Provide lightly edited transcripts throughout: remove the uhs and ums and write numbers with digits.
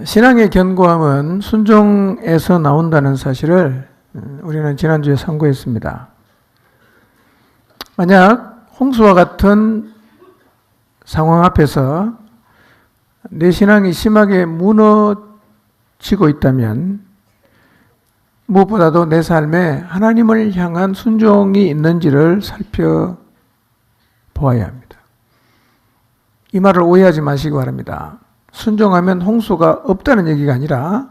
신앙의 견고함은 순종에서 나온다는 사실을 우리는 지난주에 상고했습니다. 만약 홍수와 같은 상황 앞에서 내 신앙이 심하게 무너지고 있다면 무엇보다도 내 삶에 하나님을 향한 순종이 있는지를 살펴보아야 합니다. 이 말을 오해하지 마시기 바랍니다. 순종하면 홍수가 없다는 얘기가 아니라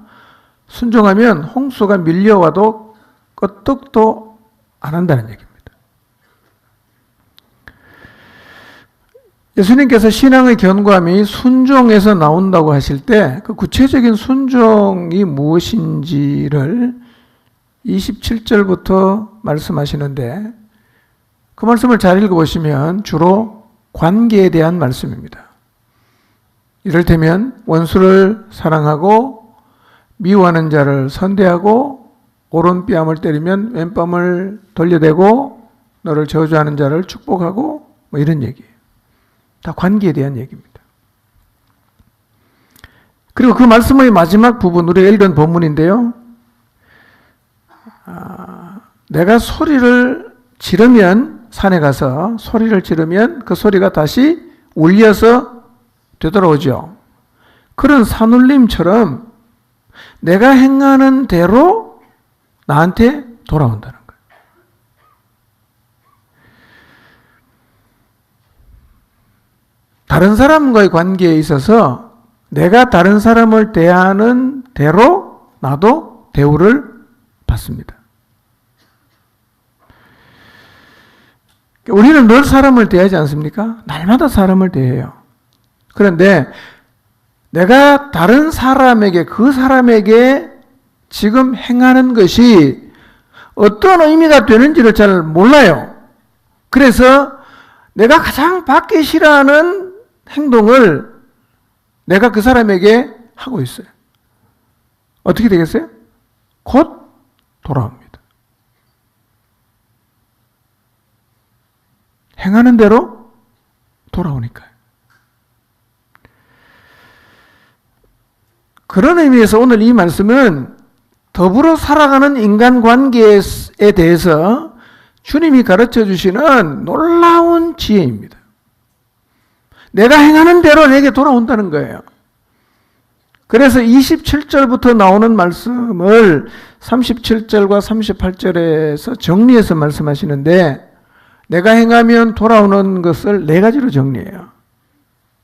순종하면 홍수가 밀려와도 끄떡도 안 한다는 얘기입니다. 예수님께서 신앙의 견고함이 순종에서 나온다고 하실 때 그 구체적인 순종이 무엇인지를 27절부터 말씀하시는데 그 말씀을 잘 읽어보시면 주로 관계에 대한 말씀입니다. 이를테면 원수를 사랑하고 미워하는 자를 선대하고 오른뺨을 때리면 왼뺨을 돌려대고 너를 저주하는 자를 축복하고 뭐 이런 얘기예요. 다 관계에 대한 얘기입니다. 그리고 그 말씀의 마지막 부분 우리가 읽은 본문인데요. 내가 소리를 지르면 산에 가서 소리를 지르면 그 소리가 다시 울려서 되돌아오죠. 그런 산울림처럼 내가 행하는 대로 나한테 돌아온다는 거예요. 다른 사람과의 관계에 있어서 내가 다른 사람을 대하는 대로 나도 대우를 받습니다. 우리는 늘 사람을 대하지 않습니까? 날마다 사람을 대해요. 그런데 내가 다른 사람에게 그 사람에게 지금 행하는 것이 어떤 의미가 되는지를 잘 몰라요. 그래서 내가 가장 받기 싫어하는 행동을 내가 그 사람에게 하고 있어요. 어떻게 되겠어요? 곧 돌아옵니다. 행하는 대로 돌아오니까요. 그런 의미에서 오늘 이 말씀은 더불어 살아가는 인간관계에 대해서 주님이 가르쳐 주시는 놀라운 지혜입니다. 내가 행하는 대로 내게 돌아온다는 거예요. 그래서 27절부터 나오는 말씀을 37절과 38절에서 정리해서 말씀하시는데 내가 행하면 돌아오는 것을 네 가지로 정리해요.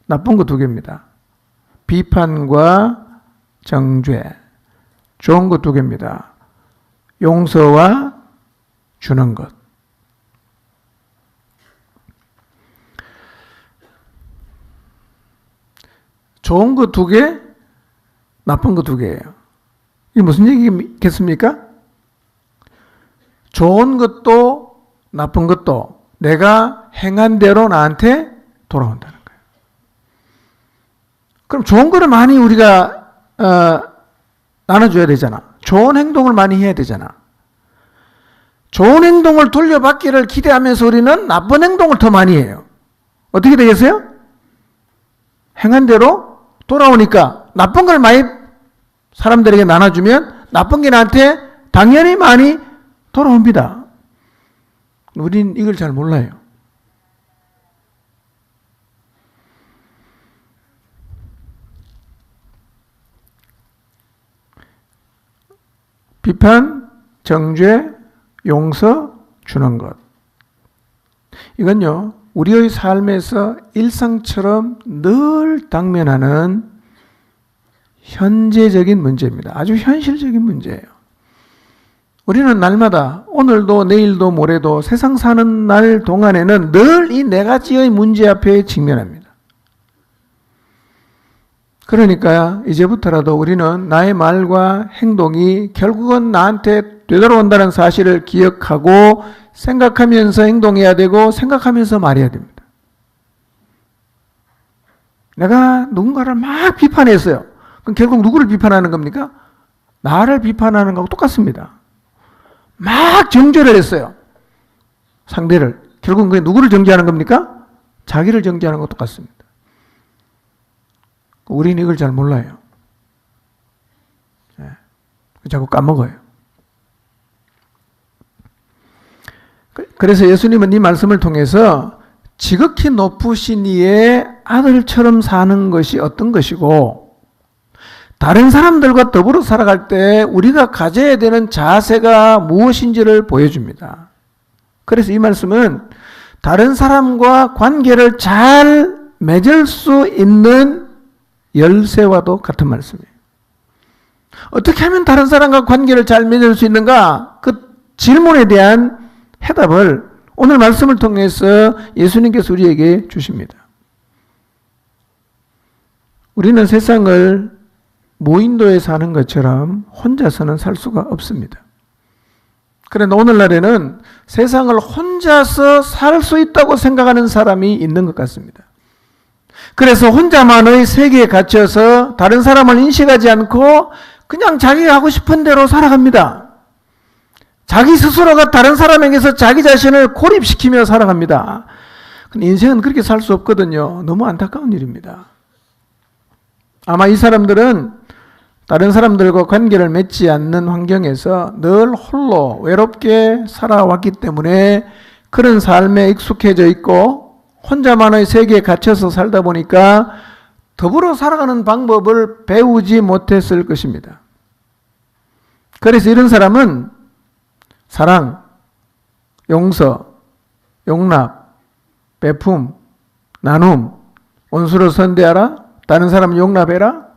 나쁜 거 두 개입니다. 비판과 정죄. 좋은 거 두 개입니다. 용서와 주는 것. 좋은 거 두 개, 나쁜 거 두 개예요. 이게 무슨 얘기겠습니까? 좋은 것도 나쁜 것도 내가 행한 대로 나한테 돌아온다는 거예요. 그럼 좋은 거를 많이 우리가 나눠줘야 되잖아. 좋은 행동을 많이 해야 되잖아. 좋은 행동을 돌려받기를 기대하면서 우리는 나쁜 행동을 더 많이 해요. 어떻게 되겠어요? 행한 대로 돌아오니까 나쁜 걸 많이 사람들에게 나눠주면 나쁜 게 나한테 당연히 많이 돌아옵니다. 우린 이걸 잘 몰라요. 비판, 정죄, 용서, 주는 것. 이건요, 우리의 삶에서 일상처럼 늘 당면하는 현재적인 문제입니다. 아주 현실적인 문제예요. 우리는 날마다 오늘도 내일도 모레도 세상 사는 날 동안에는 늘 이 네 가지의 문제 앞에 직면합니다. 그러니까 이제부터라도 우리는 나의 말과 행동이 결국은 나한테 되돌아온다는 사실을 기억하고 생각하면서 행동해야 되고 생각하면서 말해야 됩니다. 내가 누군가를 막 비판했어요. 그럼 결국 누구를 비판하는 겁니까? 나를 비판하는 거하고 똑같습니다. 막 정죄를 했어요. 상대를. 결국 그게 누구를 정죄하는 겁니까? 자기를 정죄하는 것과 똑같습니다. 우리는 이걸 잘 몰라요. 자꾸 까먹어요. 그래서 예수님은 이 말씀을 통해서 지극히 높으신 이의 아들처럼 사는 것이 어떤 것이고, 다른 사람들과 더불어 살아갈 때 우리가 가져야 되는 자세가 무엇인지를 보여줍니다. 그래서 이 말씀은 다른 사람과 관계를 잘 맺을 수 있는 열쇠와도 같은 말씀이에요. 어떻게 하면 다른 사람과 관계를 잘 맺을 수 있는가? 그 질문에 대한 해답을 오늘 말씀을 통해서 예수님께서 우리에게 주십니다. 우리는 세상을 무인도에 사는 것처럼 혼자서는 살 수가 없습니다. 그런데 오늘날에는 세상을 혼자서 살 수 있다고 생각하는 사람이 있는 것 같습니다. 그래서 혼자만의 세계에 갇혀서 다른 사람을 인식하지 않고 그냥 자기가 하고 싶은 대로 살아갑니다. 자기 스스로가 다른 사람에게서 자기 자신을 고립시키며 살아갑니다. 근데 인생은 그렇게 살 수 없거든요. 너무 안타까운 일입니다. 아마 이 사람들은 다른 사람들과 관계를 맺지 않는 환경에서 늘 홀로 외롭게 살아왔기 때문에 그런 삶에 익숙해져 있고 혼자만의 세계에 갇혀서 살다 보니까 더불어 살아가는 방법을 배우지 못했을 것입니다. 그래서 이런 사람은 사랑, 용서, 용납, 베품, 나눔, 원수를 선대하라, 다른 사람을 용납해라,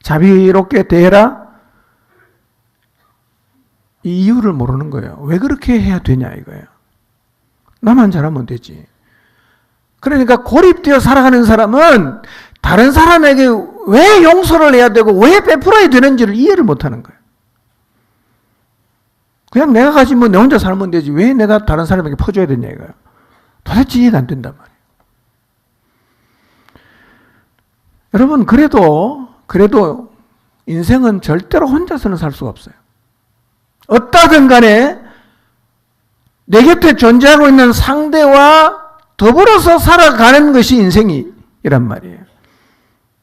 자비롭게 대해라, 이 이유를 모르는 거예요. 왜 그렇게 해야 되냐 이거예요. 나만 잘하면 되지. 그러니까 고립되어 살아가는 사람은 다른 사람에게 왜 용서를 해야 되고 왜 베풀어야 되는지를 이해를 못하는 거예요. 그냥 내가 가지면 내 혼자 살면 되지 왜 내가 다른 사람에게 퍼줘야 되냐 이거예요. 도대체 이해가 안 된단 말이에요. 여러분 그래도 인생은 절대로 혼자서는 살 수가 없어요. 어떠든 간에 내 곁에 존재하고 있는 상대와 더불어서 살아가는 것이 인생이란 말이에요.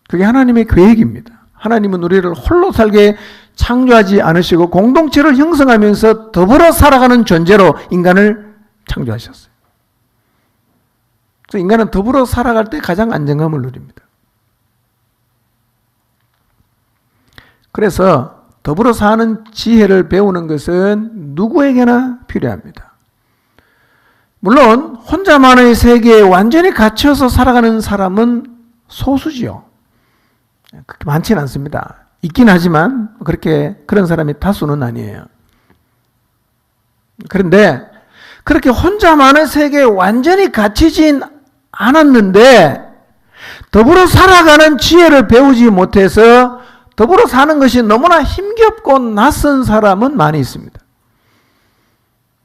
그게 하나님의 계획입니다. 하나님은 우리를 홀로 살게 창조하지 않으시고 공동체를 형성하면서 더불어 살아가는 존재로 인간을 창조하셨어요. 그래서 인간은 더불어 살아갈 때 가장 안정감을 누립니다. 그래서 더불어 사는 지혜를 배우는 것은 누구에게나 필요합니다. 물론 혼자만의 세계에 완전히 갇혀서 살아가는 사람은 소수지요. 그렇게 많지는 않습니다. 있긴 하지만 그런 사람이 다수는 아니에요. 그런데 그렇게 혼자만의 세계에 완전히 갇히진 않았는데 더불어 살아가는 지혜를 배우지 못해서 더불어 사는 것이 너무나 힘겹고 낯선 사람은 많이 있습니다.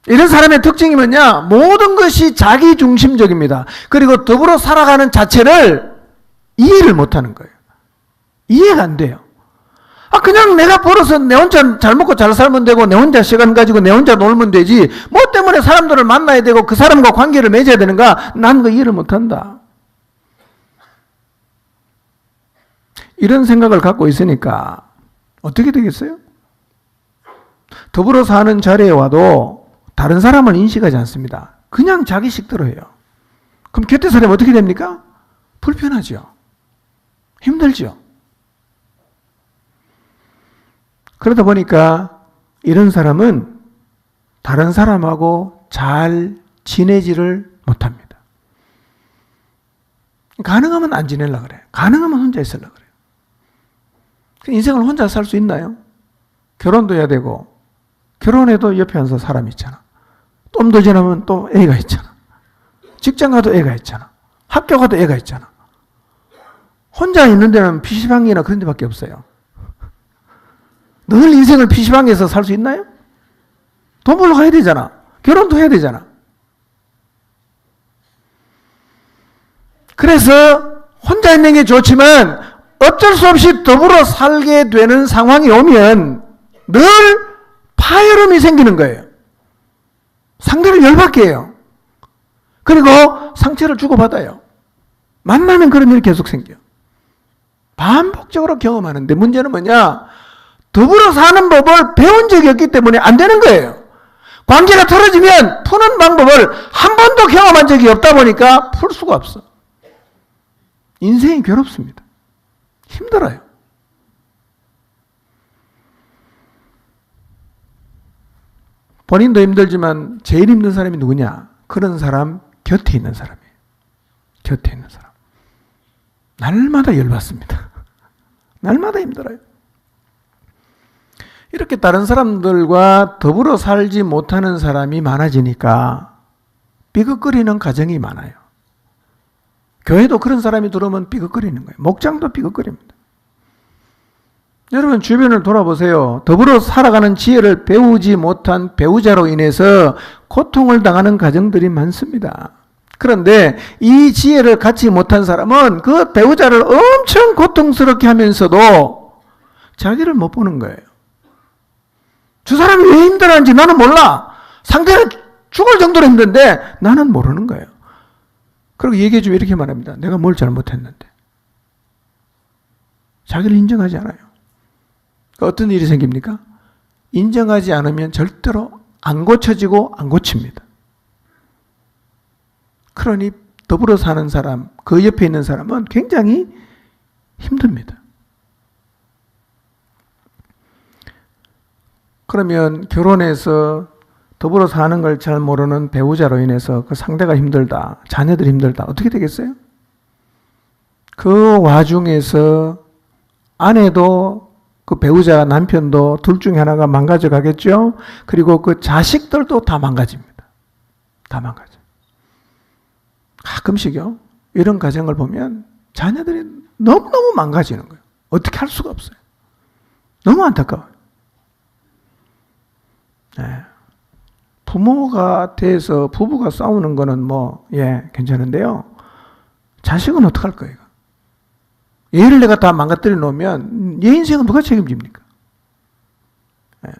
이런 사람의 특징이 뭐냐? 모든 것이 자기중심적입니다. 그리고 더불어 살아가는 자체를 이해를 못하는 거예요. 이해가 안 돼요. 그냥 내가 벌어서 내 혼자 잘 먹고 잘 살면 되고 내 혼자 시간 가지고 내 혼자 놀면 되지 뭐 때문에 사람들을 만나야 되고 그 사람과 관계를 맺어야 되는가? 난 그 이해를 못한다. 이런 생각을 갖고 있으니까 어떻게 되겠어요? 더불어 사는 자리에 와도 다른 사람을 인식하지 않습니다. 그냥 자기 식대로 해요. 그럼 곁에 사람이 어떻게 됩니까? 불편하죠. 힘들죠. 그러다 보니까 이런 사람은 다른 사람하고 잘 지내지를 못합니다. 가능하면 안 지내려고 그래요. 가능하면 혼자 있으려고 그래요. 인생을 혼자 살 수 있나요? 결혼도 해야 되고 결혼해도 옆에 앉아서 사람이 있잖아. 좀 더 지나면 또 애가 있잖아. 직장 가도 애가 있잖아. 학교 가도 애가 있잖아. 혼자 있는 데는 PC방이나 그런 데밖에 없어요. 늘 인생을 PC방에서 살 수 있나요? 돈 벌러 가야 되잖아. 결혼도 해야 되잖아. 그래서 혼자 있는 게 좋지만 어쩔 수 없이 더불어 살게 되는 상황이 오면 늘 파열음이 생기는 거예요. 상대를 열받게 해요. 그리고 상처를 주고받아요. 만나면 그런 일이 계속 생겨요. 반복적으로 경험하는데 문제는 뭐냐? 더불어 사는 법을 배운 적이 없기 때문에 안 되는 거예요. 관계가 틀어지면 푸는 방법을 한 번도 경험한 적이 없다 보니까 풀 수가 없어. 인생이 괴롭습니다. 힘들어요. 본인도 힘들지만 제일 힘든 사람이 누구냐? 그런 사람 곁에 있는 사람이에요. 곁에 있는 사람. 날마다 열받습니다. 날마다 힘들어요. 이렇게 다른 사람들과 더불어 살지 못하는 사람이 많아지니까 삐걱거리는 가정이 많아요. 교회도 그런 사람이 들어오면 삐걱거리는 거예요. 목장도 삐걱거립니다. 여러분 주변을 돌아보세요. 더불어 살아가는 지혜를 배우지 못한 배우자로 인해서 고통을 당하는 가정들이 많습니다. 그런데 이 지혜를 갖지 못한 사람은 그 배우자를 엄청 고통스럽게 하면서도 자기를 못 보는 거예요. 저 사람이 왜 힘들어하는지 나는 몰라. 상대는 죽을 정도로 힘든데 나는 모르는 거예요. 그리고 얘기해주면 이렇게 말합니다. 내가 뭘 잘못했는데. 자기를 인정하지 않아요. 어떤 일이 생깁니까? 인정하지 않으면 절대로 안 고쳐지고 안 고칩니다. 그러니 더불어 사는 사람, 그 옆에 있는 사람은 굉장히 힘듭니다. 그러면 결혼해서 더불어 사는 걸 잘 모르는 배우자로 인해서 그 상대가 힘들다, 자녀들이 힘들다, 어떻게 되겠어요? 그 와중에서 아내도 그 배우자 남편도 둘 중에 하나가 망가져 가겠죠? 그리고 그 자식들도 다 망가집니다. 다 망가져. 가끔씩요, 이런 가정을 보면 자녀들이 너무너무 망가지는 거예요. 어떻게 할 수가 없어요. 너무 안타까워요. 네. 부모가 돼서 부부가 싸우는 거는 괜찮은데요. 자식은 어떡할 거예요? 얘를 내가 다 망가뜨려 놓으면 얘 인생은 누가 책임집니까? 네.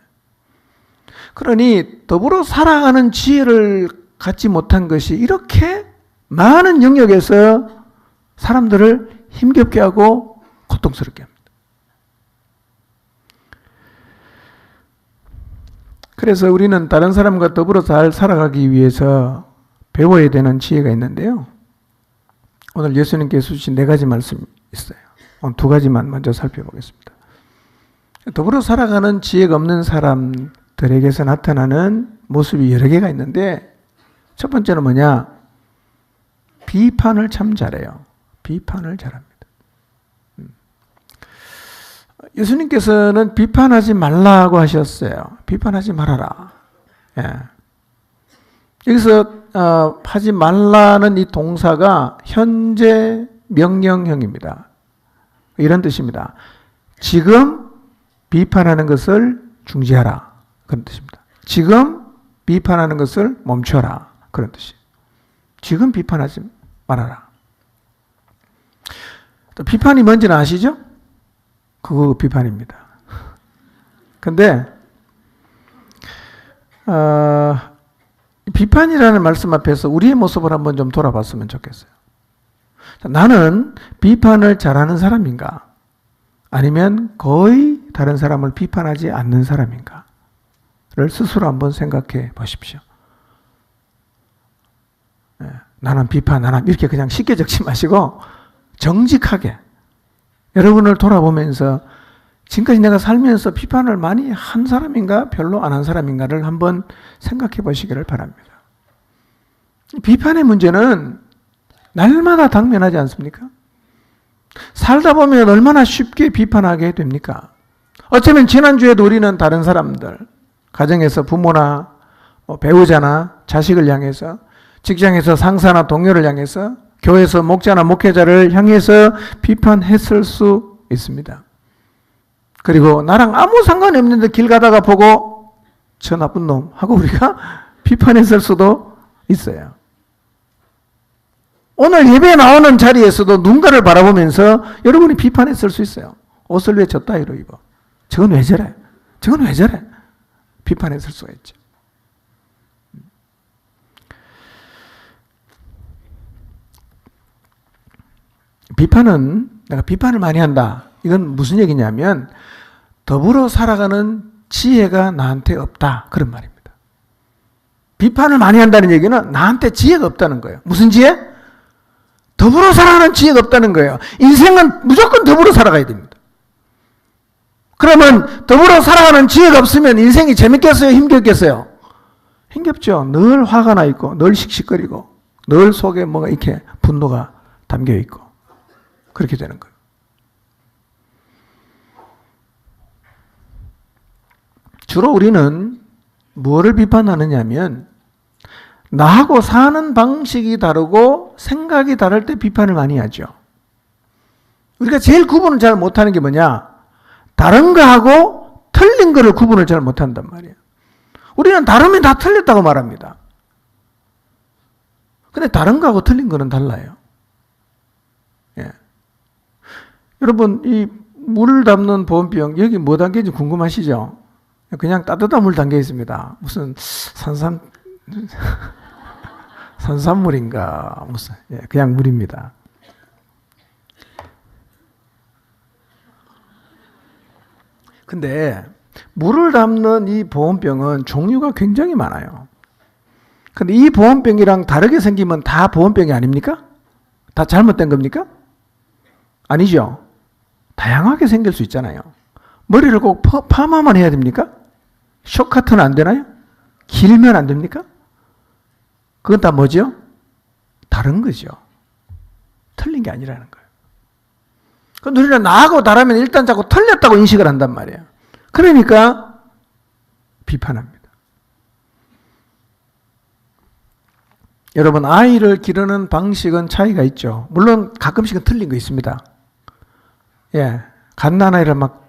그러니 더불어 살아가는 지혜를 갖지 못한 것이 이렇게 많은 영역에서 사람들을 힘겹게 하고 고통스럽게 합니다. 그래서 우리는 다른 사람과 더불어 잘 살아가기 위해서 배워야 되는 지혜가 있는데요. 오늘 예수님께서 주신 4가지 말씀이 있어요. 오늘 2가지만 먼저 살펴보겠습니다. 더불어 살아가는 지혜가 없는 사람들에게서 나타나는 모습이 여러 개가 있는데, 첫 번째는 뭐냐? 비판을 참 잘해요. 비판을 잘합니다. 예수님께서는 비판하지 말라고 하셨어요. 비판하지 말아라. 예. 여기서 하지 말라는 이 동사가 현재 명령형입니다. 이런 뜻입니다. 지금 비판하는 것을 중지하라. 그런 뜻입니다. 지금 비판하는 것을 멈춰라. 그런 뜻이에요. 지금 비판하지 말아라. 또 비판이 뭔지는 아시죠? 그거 비판입니다. 근데 비판이라는 말씀 앞에서 우리의 모습을 한번 좀 돌아봤으면 좋겠어요. 나는 비판을 잘하는 사람인가? 아니면 거의 다른 사람을 비판하지 않는 사람인가? 를 스스로 한번 생각해 보십시오. 나는 비판, 나는 이렇게 그냥 쉽게 적지 마시고 정직하게 여러분을 돌아보면서 지금까지 내가 살면서 비판을 많이 한 사람인가 별로 안 한 사람인가를 한번 생각해 보시기를 바랍니다. 비판의 문제는 날마다 당면하지 않습니까? 살다 보면 얼마나 쉽게 비판하게 됩니까? 어쩌면 지난주에도 우리는 다른 사람들, 가정에서 부모나 배우자나 자식을 향해서, 직장에서 상사나 동료를 향해서, 교회에서 목자나 목회자를 향해서 비판했을 수 있습니다. 그리고 나랑 아무 상관이 없는데 길 가다가 보고 저 나쁜 놈 하고 우리가 비판했을 수도 있어요. 오늘 예배에 나오는 자리에서도 누군가를 바라보면서 여러분이 비판했을 수 있어요. 옷을 왜 저 따위로 입어? 저건 왜 저래? 저건 왜 저래? 비판했을 수가 있죠. 비판은 내가 비판을 많이 한다. 이건 무슨 얘기냐면 더불어 살아가는 지혜가 나한테 없다. 그런 말입니다. 비판을 많이 한다는 얘기는 나한테 지혜가 없다는 거예요. 무슨 지혜? 더불어 살아가는 지혜가 없다는 거예요. 인생은 무조건 더불어 살아가야 됩니다. 그러면 더불어 살아가는 지혜가 없으면 인생이 재밌겠어요? 힘겹겠어요? 힘겹죠. 늘 화가 나 있고 늘 씩씩거리고 늘 속에 뭐가 이렇게 분노가 담겨 있고 그렇게 되는 거예요. 주로 우리는 무엇을 비판하느냐 하면 나하고 사는 방식이 다르고 생각이 다를 때 비판을 많이 하죠. 우리가 제일 구분을 잘 못하는 게 뭐냐? 다른 거하고 틀린 거를 구분을 잘 못한단 말이에요. 우리는 다르면 다 틀렸다고 말합니다. 근데 다른 거하고 틀린 거는 달라요. 예. 여러분, 이 물을 담는 보온병, 여기 뭐 담겨있는지 궁금하시죠? 그냥 따뜻한 물 담겨 있습니다. 무슨 산산물인가, 무슨, 예, 그냥 물입니다. 근데 물을 담는 이 보온병은 종류가 굉장히 많아요. 근데 이 보온병이랑 다르게 생기면 다 보온병이 아닙니까? 다 잘못된 겁니까? 아니죠. 다양하게 생길 수 있잖아요. 머리를 꼭 파마만 해야 됩니까? 쇼커트는 안 되나요? 길면 안 됩니까? 그건 다 뭐죠? 다른 거죠. 틀린 게 아니라는 거예요. 그럼 우리는 나하고 다르면 일단 자꾸 틀렸다고 인식을 한단 말이에요. 그러니까 비판합니다. 여러분, 아이를 기르는 방식은 차이가 있죠. 물론 가끔씩은 틀린 거 있습니다. 예, 갓난아이를 막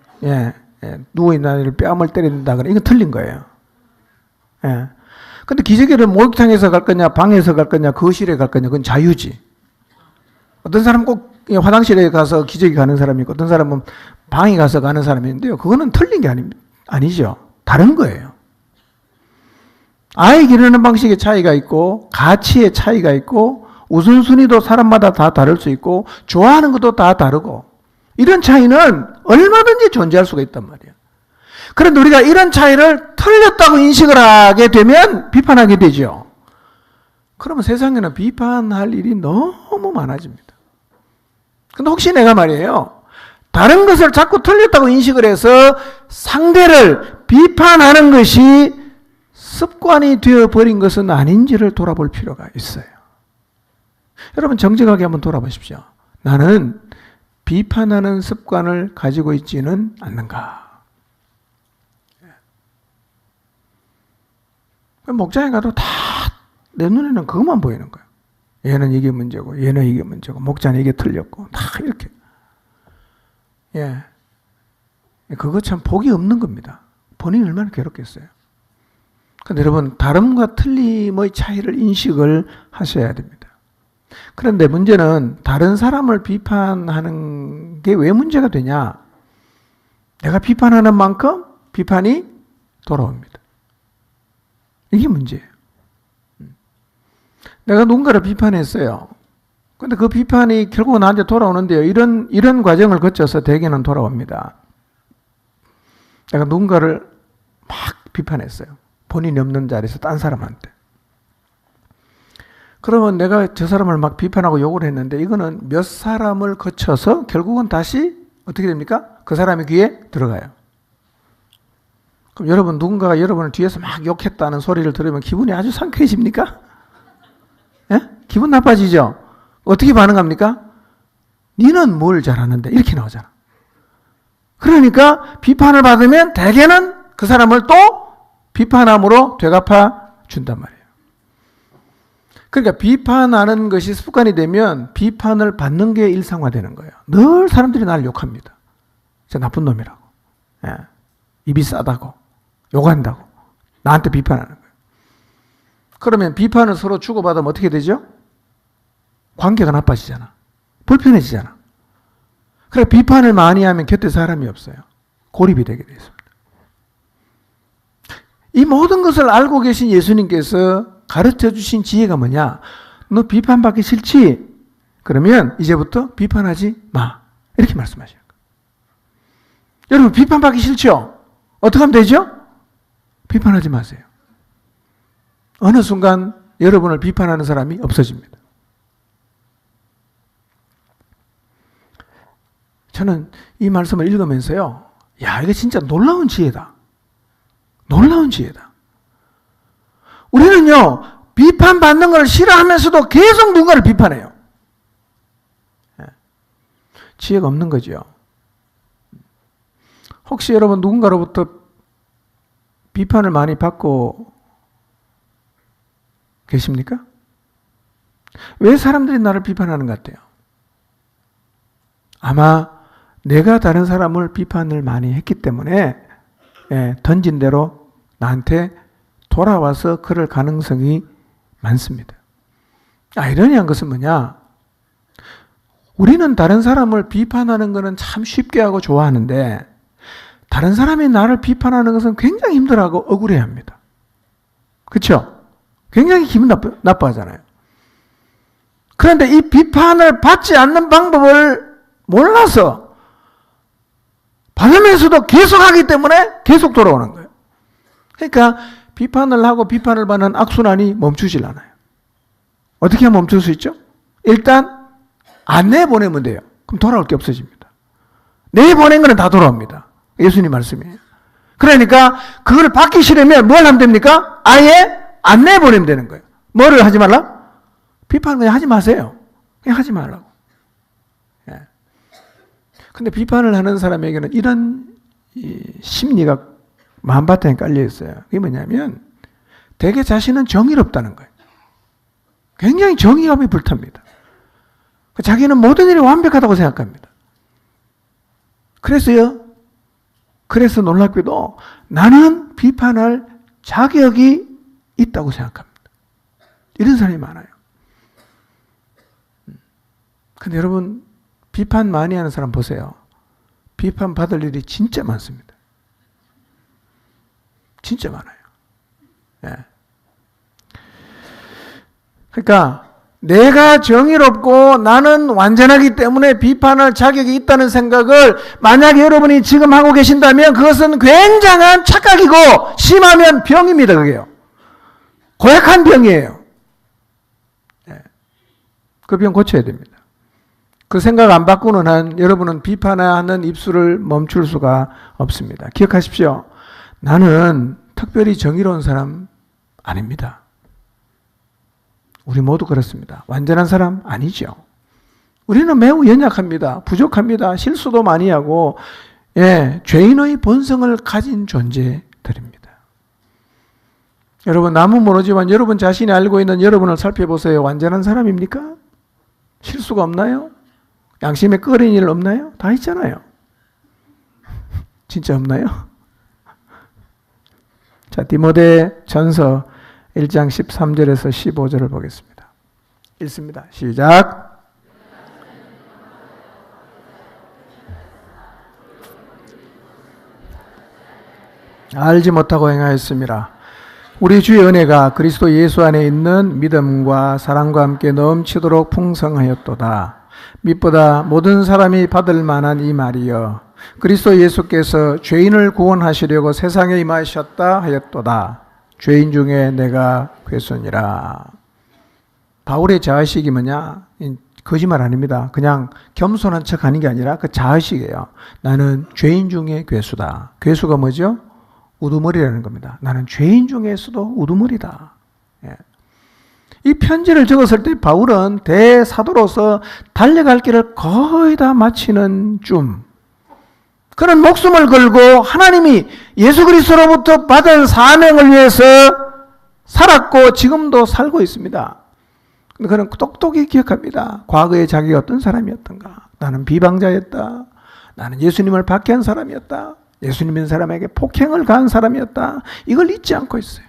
누워있는 아이를 뺨을 때린다 그래. 이건 틀린 거예요. 예. 근데 기저귀를 목욕탕에서 갈 거냐, 방에서 갈 거냐, 거실에 갈 거냐, 그건 자유지. 어떤 사람은 꼭 화장실에 가서 기저귀 가는 사람이 있고, 어떤 사람은 방에 가서 가는 사람이 있는데요. 그거는 틀린 게 아니죠. 다른 거예요. 아이 기르는 방식의 차이가 있고, 가치의 차이가 있고, 우선순위도 사람마다 다 다를 수 있고, 좋아하는 것도 다 다르고, 이런 차이는 얼마든지 존재할 수가 있단 말이에요. 그런데 우리가 이런 차이를 틀렸다고 인식을 하게 되면 비판하게 되죠. 그러면 세상에는 비판할 일이 너무 많아집니다. 근데 혹시 내가 말이에요, 다른 것을 자꾸 틀렸다고 인식을 해서 상대를 비판하는 것이 습관이 되어버린 것은 아닌지를 돌아볼 필요가 있어요. 여러분 정직하게 한번 돌아보십시오. 나는 비판하는 습관을 가지고 있지는 않는가? 목장에 가도 다 내 눈에는 그것만 보이는 거예요. 얘는 이게 문제고, 얘는 이게 문제고, 목자는 이게 틀렸고, 다 이렇게. 예. 그거 참 복이 없는 겁니다. 본인이 얼마나 괴롭겠어요. 근데 여러분, 다름과 틀림의 차이를 인식을 하셔야 됩니다. 그런데 문제는 다른 사람을 비판하는 게 왜 문제가 되냐? 내가 비판하는 만큼 비판이 돌아옵니다. 이게 문제예요. 내가 누군가를 비판했어요. 근데 그 비판이 결국 나한테 돌아오는데요. 이런 과정을 거쳐서 대개는 돌아옵니다. 내가 누군가를 막 비판했어요. 본인이 없는 자리에서 딴 사람한테. 그러면 내가 저 사람을 막 비판하고 욕을 했는데 이거는 몇 사람을 거쳐서 결국은 다시 어떻게 됩니까? 그 사람의 귀에 들어가요. 그럼 여러분, 누군가가 여러분을 뒤에서 막 욕했다는 소리를 들으면 기분이 아주 상쾌해집니까? 예? 기분 나빠지죠? 어떻게 반응합니까? 니는 뭘 잘하는데? 이렇게 나오잖아. 그러니까 비판을 받으면 대개는 그 사람을 또 비판함으로 되갚아 준단 말이에요. 그러니까 비판하는 것이 습관이 되면 비판을 받는 게 일상화되는 거예요. 늘 사람들이 나를 욕합니다. 진짜 나쁜 놈이라고. 예. 입이 싸다고. 욕한다고. 나한테 비판하는 거예요. 그러면 비판을 서로 주고받으면 어떻게 되죠? 관계가 나빠지잖아. 불편해지잖아. 그래 비판을 많이 하면 곁에 사람이 없어요. 고립이 되게 되어 있습니다. 이 모든 것을 알고 계신 예수님께서 가르쳐 주신 지혜가 뭐냐? 너 비판받기 싫지? 그러면 이제부터 비판하지 마. 이렇게 말씀하시는 거예요. 여러분 비판받기 싫죠? 어떻게 하면 되죠? 비판하지 마세요. 어느 순간 여러분을 비판하는 사람이 없어집니다. 저는 이 말씀을 읽으면서요, 야, 이게 진짜 놀라운 지혜다. 놀라운 지혜다. 우리는요, 비판받는 걸 싫어하면서도 계속 누군가를 비판해요. 지혜가 없는 거죠. 혹시 여러분 누군가로부터 비판을 많이 받고 계십니까? 왜 사람들이 나를 비판하는 것 같아요? 아마 내가 다른 사람을 비판을 많이 했기 때문에 던진 대로 나한테 돌아와서 그럴 가능성이 많습니다. 아이러니한 것은 뭐냐? 우리는 다른 사람을 비판하는 것은 참 쉽게 하고 좋아하는데 다른 사람이 나를 비판하는 것은 굉장히 힘들어하고 억울해합니다. 그렇죠? 굉장히 기분 나빠하잖아요. 그런데 이 비판을 받지 않는 방법을 몰라서 받으면서도 계속 하기 때문에 계속 돌아오는 거예요. 그러니까 비판을 하고 비판을 받는 악순환이 멈추질 않아요. 어떻게 하면 멈출 수 있죠? 일단 안 내보내면 돼요. 그럼 돌아올 게 없어집니다. 내보낸 거는 다 돌아옵니다. 예수님 말씀이에요. 그러니까 그걸 받기 싫으면 뭘 하면 됩니까? 아예 안 내보내면 되는 거예요. 뭐를 하지 말라? 비판을 그냥 하지 마세요. 그냥 하지 말라고. 근데 비판을 하는 사람에게는 이런 심리가 마음바탕에 깔려 있어요. 그게 뭐냐면 되게 자신은 정의롭다는 거예요. 굉장히 정의감이 불탑니다. 자기는 모든 일이 완벽하다고 생각합니다. 그래서 놀랍게도 나는 비판할 자격이 있다고 생각합니다. 이런 사람이 많아요. 근데 여러분 비판 많이 하는 사람 보세요. 비판 받을 일이 진짜 많습니다. 진짜 많아요. 예. 그러니까 내가 정의롭고 나는 완전하기 때문에 비판할 자격이 있다는 생각을 만약에 여러분이 지금 하고 계신다면 그것은 굉장한 착각이고 심하면 병입니다. 그게요. 고약한 병이에요. 예. 그 병 고쳐야 됩니다. 그 생각 안 바꾸는 한 여러분은 비판하는 입술을 멈출 수가 없습니다. 기억하십시오. 나는 특별히 정의로운 사람 아닙니다. 우리 모두 그렇습니다. 완전한 사람 아니죠. 우리는 매우 연약합니다. 부족합니다. 실수도 많이 하고 죄인의 본성을 가진 존재들입니다. 여러분 남은 모르지만 여러분 자신이 알고 있는 여러분을 살펴보세요. 완전한 사람입니까? 실수가 없나요? 양심에 꺼린 일 없나요? 다 있잖아요. 진짜 없나요? 자, 디모데 전서 1장 13절에서 15절을 보겠습니다. 읽습니다. 시작. 알지 못하고 행하였습니다. 우리 주의 은혜가 그리스도 예수 안에 있는 믿음과 사랑과 함께 넘치도록 풍성하였도다. 밑보다 모든 사람이 받을 만한 이 말이여 그리스도 예수께서 죄인을 구원하시려고 세상에 임하셨다 하였도다. 죄인 중에 내가 괴손이라. 바울의 자의식이 뭐냐? 거짓말 아닙니다. 그냥 겸손한 척 하는 게 아니라 그 자의식이에요. 나는 죄인 중에 괴수다. 괴수가 뭐죠? 우두머리라는 겁니다. 나는 죄인 중에서도 우두머리다. 예. 이 편지를 적었을 때 바울은 대사도로서 달려갈 길을 거의 다 마치는 쯤 그런 목숨을 걸고 하나님이 예수 그리스도로부터 받은 사명을 위해서 살았고 지금도 살고 있습니다. 근데 그는 똑똑히 기억합니다. 과거에 자기가 어떤 사람이었던가. 나는 비방자였다. 나는 예수님을 박해한 사람이었다. 예수님 믿는 사람에게 폭행을 가한 사람이었다. 이걸 잊지 않고 있어요.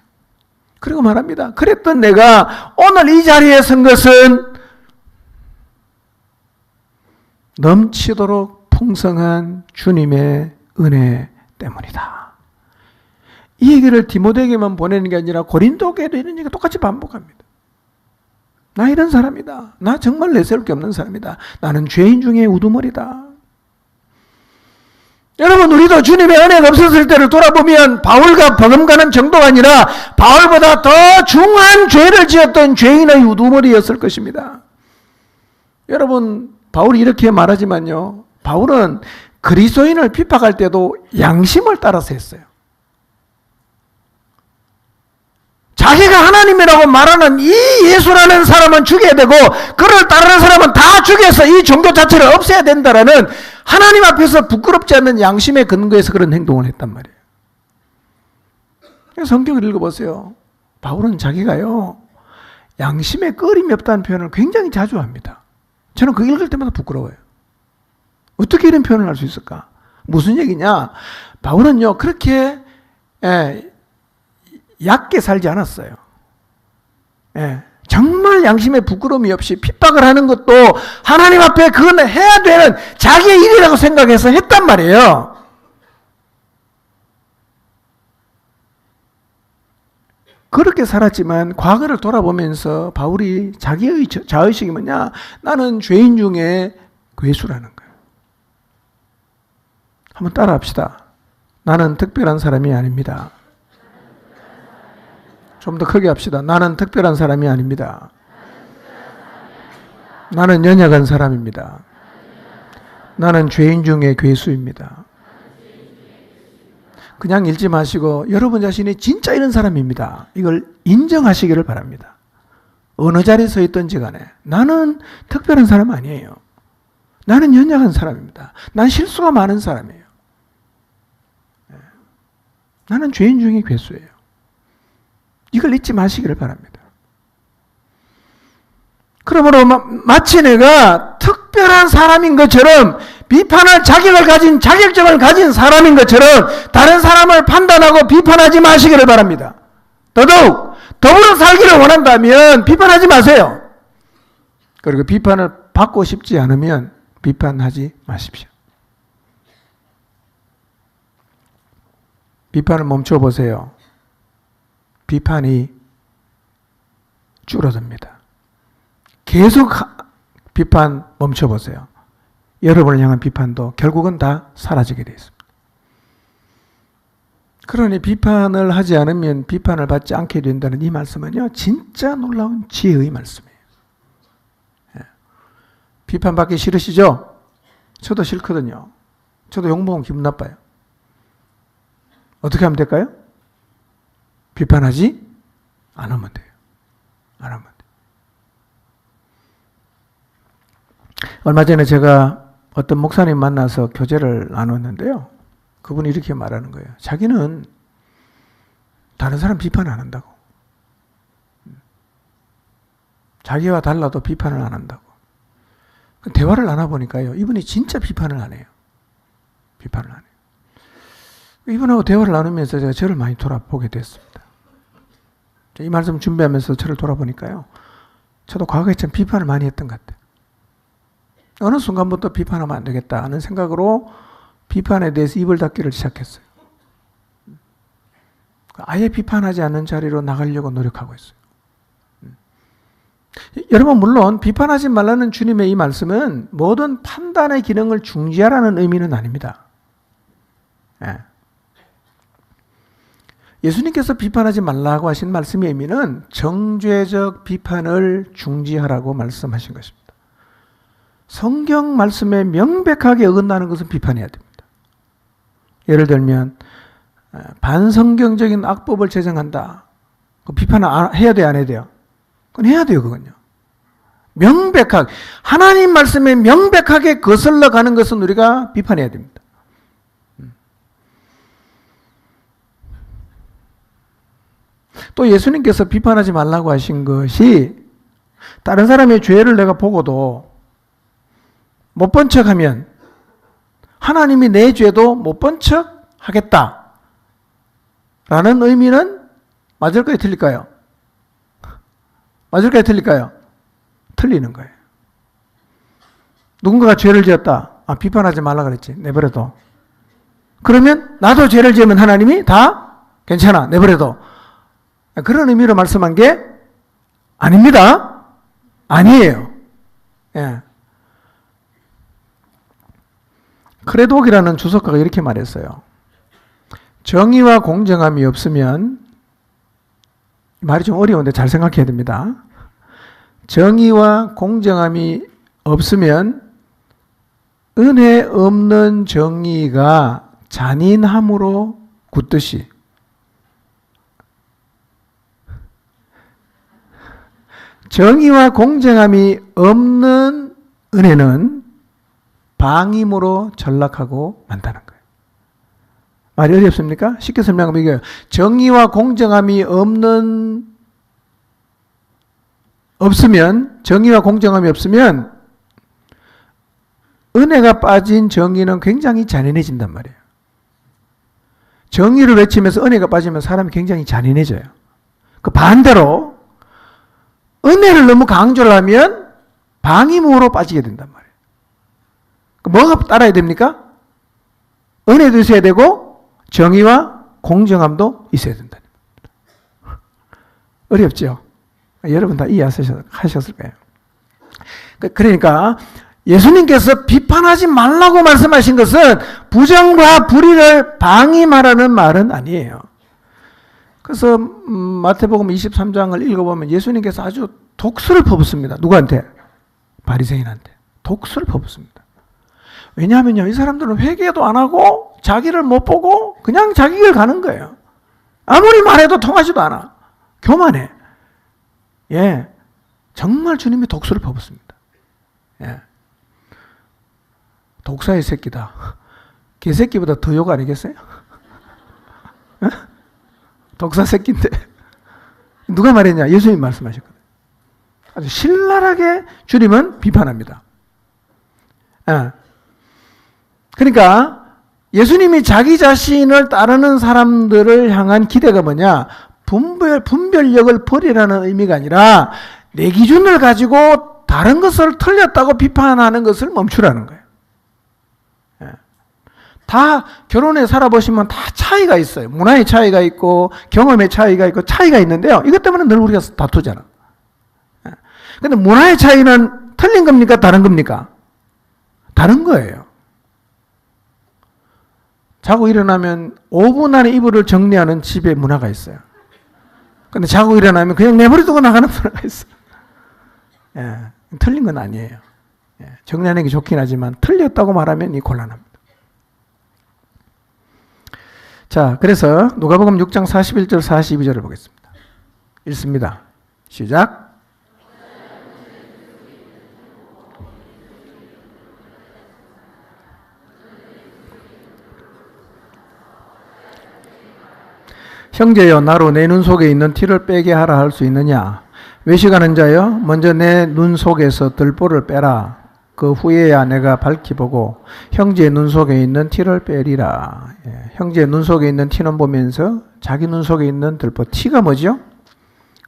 그리고 말합니다. 그랬던 내가 오늘 이 자리에 선 것은 넘치도록 풍성한 주님의 은혜 때문이다. 이 얘기를 디모데에게만 보내는 게 아니라 고린도에게도 이런 얘기가 똑같이 반복합니다. 나 이런 사람이다. 나 정말 내세울 게 없는 사람이다. 나는 죄인 중에 우두머리다. 여러분, 우리도 주님의 은혜가 없었을 때를 돌아보면 바울과 버금가는 정도가 아니라 바울보다 더 중한 죄를 지었던 죄인의 우두머리였을 것입니다. 여러분, 바울이 이렇게 말하지만요, 바울은 그리스도인을 핍박할 때도 양심을 따라서 했어요. 자기가 하나님이라고 말하는 이 예수라는 사람은 죽여야 되고 그를 따르는 사람은 다 죽여서 이 종교 자체를 없애야 된다라는 하나님 앞에서 부끄럽지 않는 양심의 근거에서 그런 행동을 했단 말이에요. 성경을 읽어보세요. 바울은 자기가요, 양심에 꺼림이 없다는 표현을 굉장히 자주 합니다. 저는 그거 읽을 때마다 부끄러워요. 어떻게 이런 표현을 할 수 있을까? 무슨 얘기냐? 바울은요, 그렇게 얕게 살지 않았어요. 정말 양심에 부끄러움이 없이 핍박을 하는 것도 하나님 앞에 그건 해야 되는 자기의 일이라고 생각해서 했단 말이에요. 그렇게 살았지만 과거를 돌아보면서 바울이 자기의 자의식이 뭐냐? 나는 죄인 중에 괴수라는 거예요. 한번 따라 합시다. 나는 특별한 사람이 아닙니다. 좀 더 크게 합시다. 나는 특별한 사람이 아닙니다. 나는 연약한 사람입니다. 나는 죄인 중에 괴수입니다. 그냥 읽지 마시고 여러분 자신이 진짜 이런 사람입니다. 이걸 인정하시기를 바랍니다. 어느 자리에 서 있든지 간에 나는 특별한 사람 아니에요. 나는 연약한 사람입니다. 난 실수가 많은 사람이에요. 나는 죄인 중에 괴수예요. 이걸 잊지 마시기를 바랍니다. 그러므로 마치 내가 특별한 사람인 것처럼 비판할 자격증을 가진 사람인 것처럼 다른 사람을 판단하고 비판하지 마시기를 바랍니다. 더더욱 더불어 살기를 원한다면 비판하지 마세요. 그리고 비판을 받고 싶지 않으면 비판하지 마십시오. 비판을 멈춰보세요. 비판이 줄어듭니다. 계속 비판 멈춰보세요. 여러분을 향한 비판도 결국은 다 사라지게 되어 있습니다. 그러니 비판을 하지 않으면 비판을 받지 않게 된다는 이 말씀은요, 진짜 놀라운 지혜의 말씀이에요. 비판받기 싫으시죠? 저도 싫거든요. 저도 욕먹으면 기분 나빠요. 어떻게 하면 될까요? 비판하지 않으면 돼요. 안 하면 돼요. 얼마 전에 제가 어떤 목사님 만나서 교제를 나눴는데요. 그분이 이렇게 말하는 거예요. 자기는 다른 사람 비판 안 한다고. 자기와 달라도 비판을 안 한다고. 대화를 나눠보니까요. 이분이 진짜 비판을 안 해요. 비판을 안 해요. 이분하고 대화를 나누면서 제가 저를 많이 돌아보게 됐습니다. 이 말씀 준비하면서 저를 돌아보니까요. 저도 과거에 참 비판을 많이 했던 것 같아요. 어느 순간부터 비판하면 안 되겠다 하는 생각으로 비판에 대해서 입을 닫기를 시작했어요. 아예 비판하지 않는 자리로 나가려고 노력하고 있어요. 여러분, 물론 비판하지 말라는 주님의 이 말씀은 모든 판단의 기능을 중지하라는 의미는 아닙니다. 예수님께서 비판하지 말라고 하신 말씀의 의미는 정죄적 비판을 중지하라고 말씀하신 것입니다. 성경 말씀에 명백하게 어긋나는 것은 비판해야 됩니다. 예를 들면 반성경적인 악법을 제정한다. 그 비판을 해야 돼요, 안 해야 돼요? 그건 해야 돼요, 그건요. 명백하게 하나님 말씀에 명백하게 거슬러 가는 것은 우리가 비판해야 됩니다. 또 예수님께서 비판하지 말라고 하신 것이 다른 사람의 죄를 내가 보고도 못 본 척하면 하나님이 내 죄도 못 본 척 하겠다 라는 의미는 맞을까요, 틀릴까요? 맞을까요, 틀릴까요? 틀리는 거예요. 누군가가 죄를 지었다. 비판하지 말라 그랬지. 내버려둬. 그러면 나도 죄를 지으면 하나님이 다 괜찮아. 내버려둬. 그런 의미로 말씀한 게 아닙니다. 아니에요. 예. 크레독이라는 주석가가 이렇게 말했어요. 정의와 공정함이 없으면, 말이 좀 어려운데 잘 생각해야 됩니다. 정의와 공정함이 없으면 은혜 없는 정의가 잔인함으로 굳듯이 정의와 공정함이 없는 은혜는 방임으로 전락하고 만다는 거예요. 말이 어렵습니까? 쉽게 설명하면 이거예요. 정의와 공정함이 없으면, 정의와 공정함이 없으면 은혜가 빠진 정의는 굉장히 잔인해진단 말이에요. 정의를 외치면서 은혜가 빠지면 사람이 굉장히 잔인해져요. 그 반대로 은혜를 너무 강조를 하면 방임으로 빠지게 된단 말이에요. 뭐가 따라야 됩니까? 은혜도 있어야 되고 정의와 공정함도 있어야 된다. 어렵죠? 여러분 다 이해하셨을 거예요. 그러니까 예수님께서 비판하지 말라고 말씀하신 것은 부정과 불의를 방임하라는 말은 아니에요. 그래서 마태복음 23장을 읽어보면 예수님께서 아주 독수를 퍼붓습니다. 누구한테? 바리새인한테. 독수를 퍼붓습니다. 왜냐하면요, 이 사람들은 회개도 안 하고 자기를 못 보고 그냥 자기 길 가는 거예요. 아무리 말해도 통하지도 않아. 교만해. 예, 정말 주님이 독수를 퍼붓습니다. 예, 독사의 새끼다. 개새끼보다 더 욕 아니겠어요? 독사 새끼인데 누가 말했냐? 예수님 말씀하셨거든요. 아주 신랄하게 주님은 비판합니다. 예. 그러니까 예수님이 자기 자신을 따르는 사람들을 향한 기대가 뭐냐? 분별력을 버리라는 의미가 아니라 내 기준을 가지고 다른 것을 틀렸다고 비판하는 것을 멈추라는 거예요. 다 결혼에 살아보시면 다 차이가 있어요. 문화의 차이가 있고 경험의 차이가 있고 차이가 있는데요. 이것 때문에 늘 우리가 다투잖아. 근데 문화의 차이는 틀린 겁니까? 다른 겁니까? 다른 거예요. 자고 일어나면 5분 안에 이불을 정리하는 집의 문화가 있어요. 근데 자고 일어나면 그냥 내버려두고 나가는 문화가 있어요. 예, 틀린 건 아니에요. 예, 정리하는 게 좋긴 하지만 틀렸다고 말하면 이 곤란합니다. 자, 그래서 누가복음 6장 41절 42절을 보겠습니다. 읽습니다. 시작. 형제여, 나로 내 눈 속에 있는 티를 빼게 하라 할 수 있느냐? 외식하는 자여, 먼저 내 눈 속에서 들보를 빼라. 그 후에야 내가 밝히 보고 형제의 눈 속에 있는 티를 빼리라. 예, 형제의 눈 속에 있는 티는 보면서 자기 눈 속에 있는 들보. 티가 뭐죠?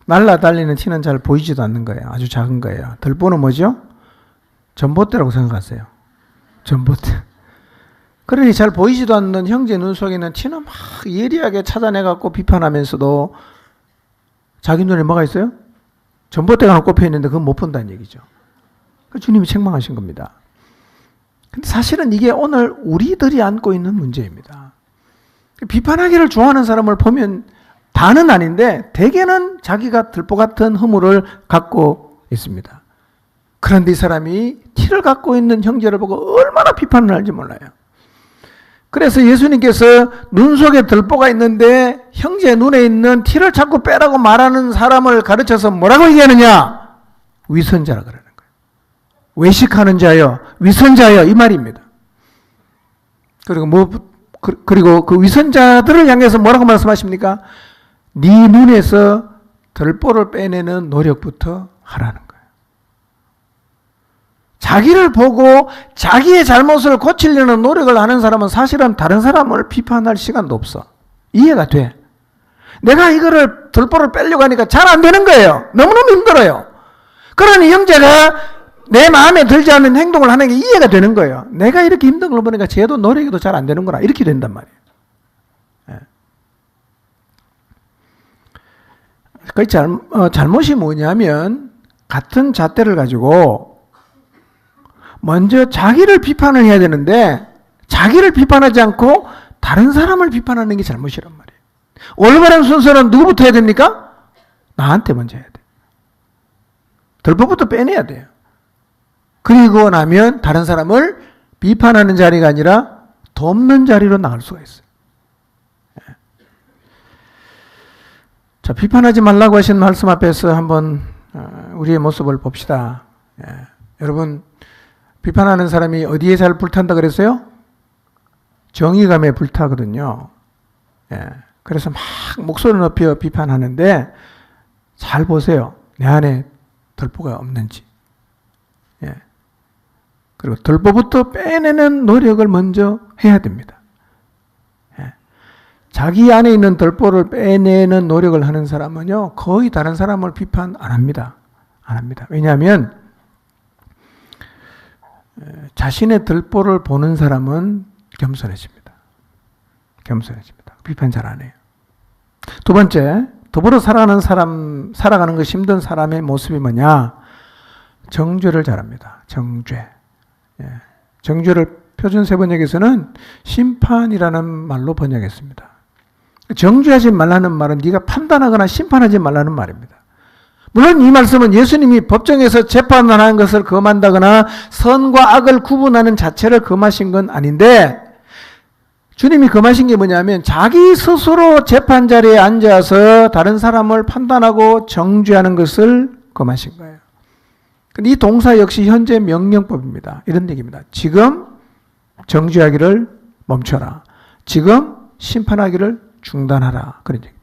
날아다니는 티는 잘 보이지도 않는 거예요. 아주 작은 거예요. 들보는 뭐죠? 전봇대라고 생각하세요. 전봇대. 그러니 잘 보이지도 않는 형제 눈 속에 있는 티는 막 예리하게 찾아내갖고 비판하면서도 자기 눈에 뭐가 있어요? 전봇대가 하나 꼽혀 있는데 그건 못 본다는 얘기죠. 주님이 책망하신 겁니다. 근데 사실은 이게 오늘 우리들이 안고 있는 문제입니다. 비판하기를 좋아하는 사람을 보면 다는 아닌데 대개는 자기가 들보 같은 허물을 갖고 있습니다. 그런데 이 사람이 티를 갖고 있는 형제를 보고 얼마나 비판을 할지 몰라요. 그래서 예수님께서 눈 속에 들보가 있는데 형제 눈에 있는 티를 자꾸 빼라고 말하는 사람을 가르쳐서 뭐라고 얘기하느냐? 위선자라 그러는 거예요. 외식하는 자여, 위선자여, 이 말입니다. 그리고 그 위선자들을 향해서 뭐라고 말씀하십니까? 네 눈에서 들보를 빼내는 노력부터 하라는 거예요. 자기를 보고 자기의 잘못을 고치려는 노력을 하는 사람은 사실은 다른 사람을 비판할 시간도 없어. 이해가 돼. 내가 이거를 들보를 빼려고 하니까 잘 안 되는 거예요. 너무너무 힘들어요. 그러니 형제가 내 마음에 들지 않는 행동을 하는 게 이해가 되는 거예요. 내가 이렇게 힘든 걸 보니까 쟤도 노력해도 잘 안 되는구나. 이렇게 된단 말이에요. 그 잘못이 뭐냐면 같은 잣대를 가지고 먼저 자기를 비판을 해야 되는데 자기를 비판하지 않고 다른 사람을 비판하는 게 잘못이란 말이에요. 올바른 순서는 누구부터 해야 됩니까? 나한테 먼저 해야 돼요. 덜법부터 빼내야 돼요. 그리고 나면 다른 사람을 비판하는 자리가 아니라 돕는 자리로 나갈 수가 있어요. 자, 비판하지 말라고 하신 말씀 앞에서 한번 우리의 모습을 봅시다. 여러분, 비판하는 사람이 어디에 잘 불탄다 그랬어요? 정의감에 불타거든요. 그래서 막 목소리 높여 비판하는데 잘 보세요. 내 안에 덜보가 없는지. 그리고 덜보부터 빼내는 노력을 먼저 해야 됩니다. 자기 안에 있는 덜보를 빼내는 노력을 하는 사람은요, 거의 다른 사람을 비판 안 합니다. 안 합니다. 왜냐하면 자신의 덜보를 보는 사람은 겸손해집니다. 겸손해집니다. 비판 잘 안 해요. 두 번째, 더불어 살아가는 것이 힘든 사람의 모습이 뭐냐? 정죄를 잘합니다. 정죄. 정죄를 표준 세번역에서는 심판이라는 말로 번역했습니다. 정죄하지 말라는 말은 네가 판단하거나 심판하지 말라는 말입니다. 물론 이 말씀은 예수님이 법정에서 재판하는 것을 금한다거나 선과 악을 구분하는 자체를 금하신 건 아닌데, 주님이 금하신 게 뭐냐면 자기 스스로 재판 자리에 앉아서 다른 사람을 판단하고 정죄하는 것을 금하신 거예요. 근데 이 동사 역시 현재 명령법입니다. 이런 얘기입니다. 지금 정죄하기를 멈춰라. 지금 심판하기를 중단하라. 그런 얘기입니다.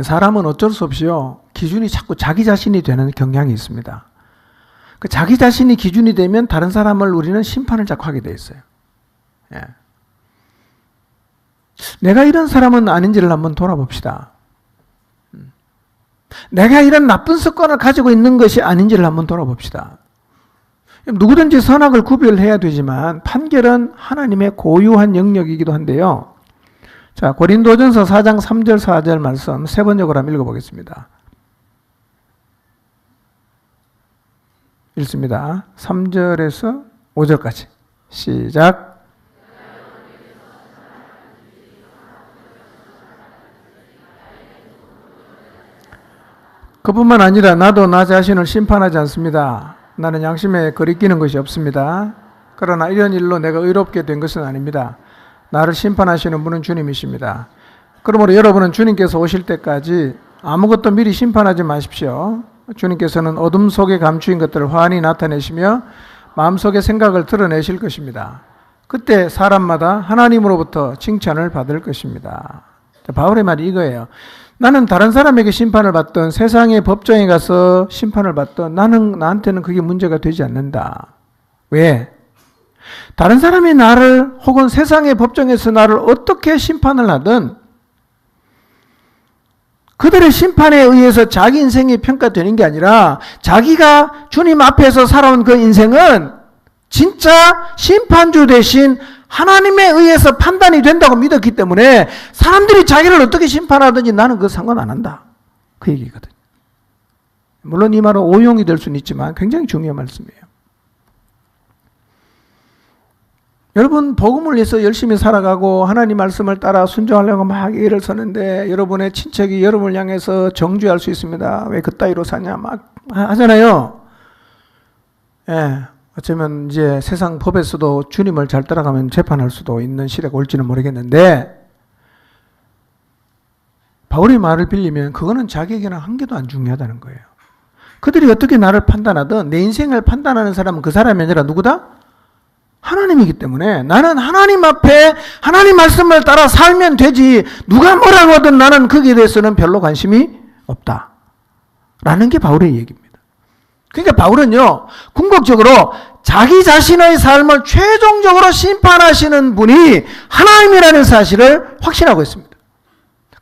사람은 어쩔 수 없이요, 기준이 자꾸 자기 자신이 되는 경향이 있습니다. 그 자기 자신이 기준이 되면 다른 사람을 우리는 심판을 자꾸 하게 돼 있어요. 내가 이런 사람은 아닌지를 한번 돌아봅시다. 내가 이런 나쁜 습관을 가지고 있는 것이 아닌지를 한번 돌아봅시다. 누구든지 선악을 구별해야 되지만 판결은 하나님의 고유한 영역이기도 한데요. 자, 고린도전서 4장 3절 4절 말씀 세 번역으로 한번 읽어보겠습니다. 읽습니다. 3절에서 5절까지 시작. 그뿐만 아니라 나도 나 자신을 심판하지 않습니다. 나는 양심에 거리끼는 것이 없습니다. 그러나 이런 일로 내가 의롭게 된 것은 아닙니다. 나를 심판하시는 분은 주님이십니다. 그러므로 여러분은 주님께서 오실 때까지 아무것도 미리 심판하지 마십시오. 주님께서는 어둠 속에 감추인 것들을 환히 나타내시며 마음속의 생각을 드러내실 것입니다. 그때 사람마다 하나님으로부터 칭찬을 받을 것입니다. 바울의 말이 이거예요. 나는 다른 사람에게 심판을 받던 세상의 법정에 가서 심판을 받던 나한테는 그게 문제가 되지 않는다. 왜? 다른 사람이 나를 혹은 세상의 법정에서 나를 어떻게 심판을 하든 그들의 심판에 의해서 자기 인생이 평가되는 게 아니라 자기가 주님 앞에서 살아온 그 인생은 진짜 심판주 대신 하나님에 의해서 판단이 된다고 믿었기 때문에 사람들이 자기를 어떻게 심판하든지 나는 그거 상관 안 한다. 그 얘기거든요. 물론 이 말은 오용이 될 수는 있지만 굉장히 중요한 말씀이에요. 여러분, 복음을 위해서 열심히 살아가고 하나님 말씀을 따라 순종하려고 막 일을 서는데 여러분의 친척이 여러분을 향해서 정죄할 수 있습니다. 왜 그따위로 사냐 막 하잖아요. 어쩌면 이제 세상 법에서도 주님을 잘 따라가면 재판할 수도 있는 시대가 올지는 모르겠는데, 바울의 말을 빌리면 그거는 자기에게는 한 개도 안 중요하다는 거예요. 그들이 어떻게 나를 판단하든 내 인생을 판단하는 사람은 그 사람이 아니라 누구다? 하나님이기 때문에 나는 하나님 앞에 하나님 말씀을 따라 살면 되지, 누가 뭐라고 하든 나는 거기에 대해서는 별로 관심이 없다 라는 게 바울의 얘기입니다. 그러니까 바울은요, 궁극적으로 자기 자신의 삶을 최종적으로 심판하시는 분이 하나님이라는 사실을 확신하고 있습니다.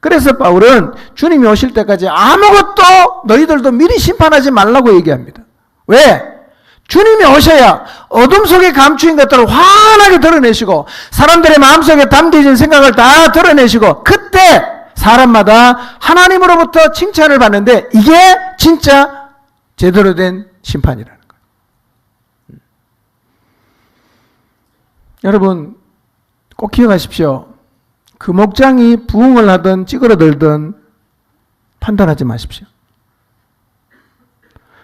그래서 바울은 주님이 오실 때까지 아무것도 너희들도 미리 심판하지 말라고 얘기합니다. 왜? 주님이 오셔야 어둠 속에 감추인 것들을 환하게 드러내시고 사람들의 마음속에 담겨진 생각을 다 드러내시고 그때 사람마다 하나님으로부터 칭찬을 받는데 이게 진짜 제대로 된 심판이라는 거예요. 여러분 꼭 기억하십시오. 그 목장이 부흥을 하든 찌그러들든 판단하지 마십시오.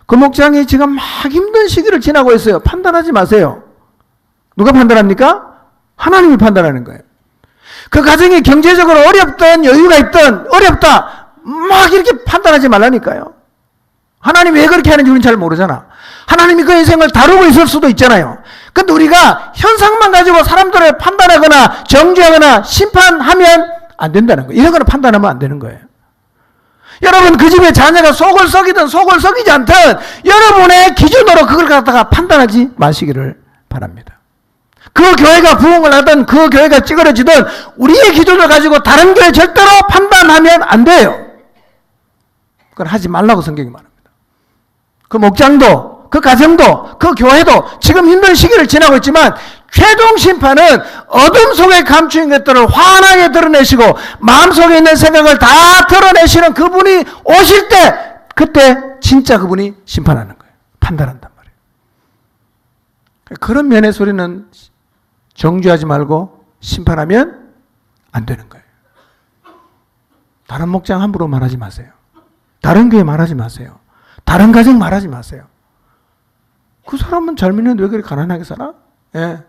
그 목장이 지금 막 힘든 시기를 지나고 있어요. 판단하지 마세요. 누가 판단합니까? 하나님이 판단하는 거예요. 그 가정이 경제적으로 어렵든 여유가 있든 어렵다 막 이렇게 판단하지 말라니까요. 하나님이 왜 그렇게 하는지 우리는 잘 모르잖아. 하나님이 그 인생을 다루고 있을 수도 있잖아요. 근데 우리가 현상만 가지고 사람들을 판단하거나 정죄하거나 심판하면 안 된다는 거예요. 이런 거는 판단하면 안 되는 거예요. 여러분 그 집에 자녀가 속을 썩이든 속을 썩이지 않든 여러분의 기준으로 그걸 갖다가 판단하지 마시기를 바랍니다. 그 교회가 부흥을 하든 그 교회가 찌그러지든 우리의 기준을 가지고 다른 교회 절대로 판단하면 안 돼요. 그건 하지 말라고 성경이 말합니다. 그 목장도 그 가정도 그 교회도 지금 힘든 시기를 지나고 있지만 최종 심판은 어둠 속에 감추인 것들을 환하게 드러내시고 마음속에 있는 생각을 다 드러내시는 그분이 오실 때 그때 진짜 그분이 심판하는 거예요. 판단한단 말이에요. 그런 면에서 우리는 정죄하지 말고 심판하면 안 되는 거예요. 다른 목장 함부로 말하지 마세요. 다른 교회 말하지 마세요. 다른 가정 말하지 마세요. 그 사람은 잘 믿는데 왜 그렇게 가난하게 살아? 예.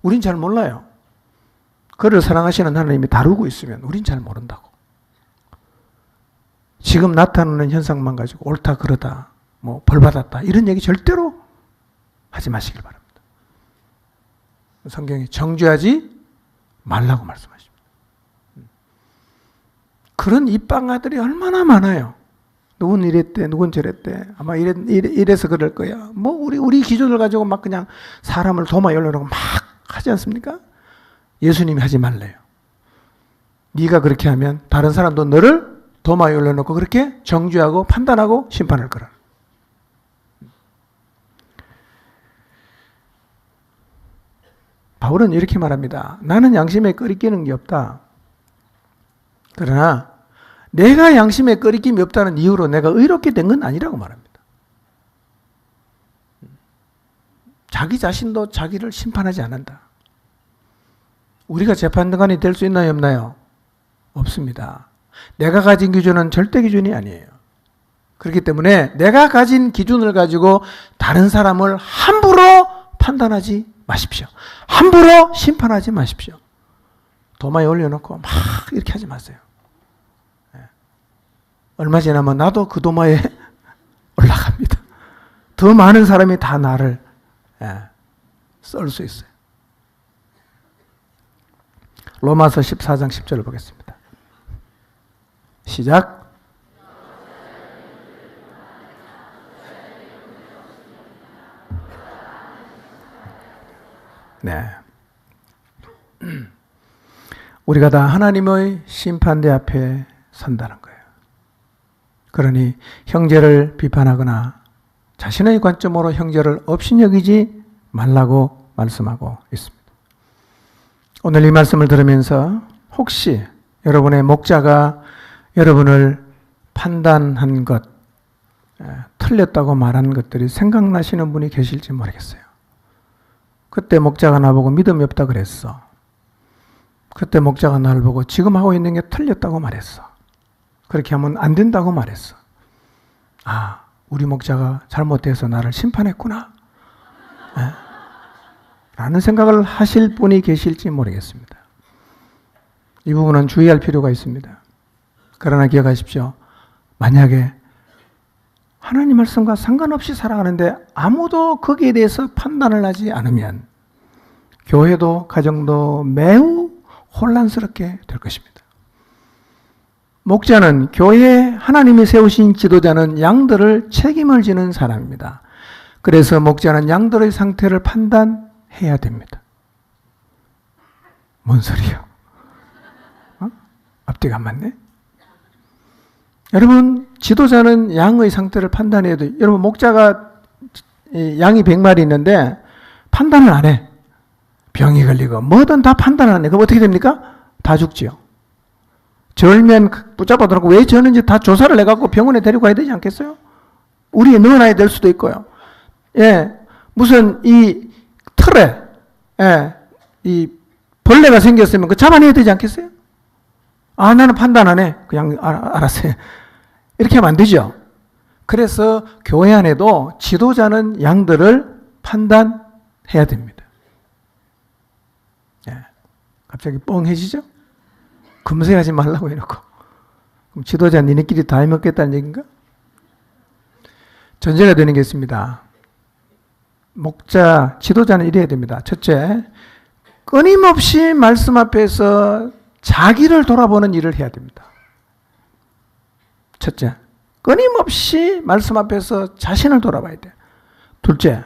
우린 잘 몰라요. 그를 사랑하시는 하나님이 다루고 있으면 우린 잘 모른다고. 지금 나타나는 현상만 가지고 옳다 그러다 뭐 벌받았다 이런 얘기 절대로 하지 마시길 바랍니다. 성경이 정죄하지 말라고 말씀하십니다. 그런 입방아들이 얼마나 많아요. 누군 이랬대, 누군 저랬대. 아마 이래서 그럴 거야. 뭐 우리 기준을 가지고 막 그냥 사람을 도마 열려놓고 막 하지 않습니까? 예수님이 하지 말래요. 네가 그렇게 하면 다른 사람도 너를 도마 열려놓고 그렇게 정죄하고 판단하고 심판할 거라. 바울은 이렇게 말합니다. 나는 양심에 끄리끼는 게 없다. 그러나 내가 양심에 끄리낌이 없다는 이유로 내가 의롭게 된 건 아니라고 말합니다. 자기 자신도 자기를 심판하지 않는다. 우리가 재판관이 될 수 있나요, 없나요? 없습니다. 내가 가진 기준은 절대 기준이 아니에요. 그렇기 때문에 내가 가진 기준을 가지고 다른 사람을 함부로 판단하지 마십시오. 함부로 심판하지 마십시오. 도마에 올려놓고 막 이렇게 하지 마세요. 얼마 지나면 나도 그 도마에 올라갑니다. 더 많은 사람이 다 나를 썰 수 있어요. 로마서 14장 10절을 보겠습니다. 시작. 네. 우리가 다 하나님의 심판대 앞에 선다는 거예요. 그러니 형제를 비판하거나 자신의 관점으로 형제를 업신여기지 말라고 말씀하고 있습니다. 오늘 이 말씀을 들으면서 혹시 여러분의 목자가 여러분을 판단한 것, 틀렸다고 말한 것들이 생각나시는 분이 계실지 모르겠어요. 그때 목자가 나보고 믿음이 없다 그랬어. 그때 목자가 나를 보고 지금 하고 있는 게 틀렸다고 말했어. 그렇게 하면 안 된다고 말했어. 아, 우리 목자가 잘못해서 나를 심판했구나. 라는 생각을 하실 분이 계실지 모르겠습니다. 이 부분은 주의할 필요가 있습니다. 그러나 기억하십시오. 만약에 하나님 말씀과 상관없이 살아가는데 아무도 거기에 대해서 판단을 하지 않으면 교회도 가정도 매우 혼란스럽게 될 것입니다. 목자는 교회에 하나님이 세우신 지도자는 양들을 책임을 지는 사람입니다. 그래서 목자는 양들의 상태를 판단해야 됩니다. 뭔 소리요? 앞뒤가 안 맞네? 여러분, 지도자는 양의 상태를 판단해야 돼요. 여러분, 목자가 양이 100마리 있는데 판단을 안 해. 병이 걸리고 뭐든 다 판단을 안 해. 그럼 어떻게 됩니까? 다 죽지요. 절면 붙잡아 놓고 왜 저는지 다 조사를 해갖고 병원에 데리고 가야 되지 않겠어요? 우리의 능언하게 될 수도 있고요. 예, 무슨 이 틀에, 예, 이 벌레가 생겼으면 그 잡아내야 되지 않겠어요? 아, 나는 판단 안 해. 그냥 알았어요. 이렇게 하면 안 되죠. 그래서 교회 안에도 지도자는 양들을 판단해야 됩니다. 예, 갑자기 뻥해지죠? 금세하지 말라고 해놓고. 그럼 지도자 니네끼리 다 해먹겠다는 얘기인가? 전제가 되는 게 있습니다. 목자, 지도자는 이래야 됩니다. 첫째, 끊임없이 말씀 앞에서 자기를 돌아보는 일을 해야 됩니다. 첫째, 끊임없이 말씀 앞에서 자신을 돌아봐야 돼요. 둘째,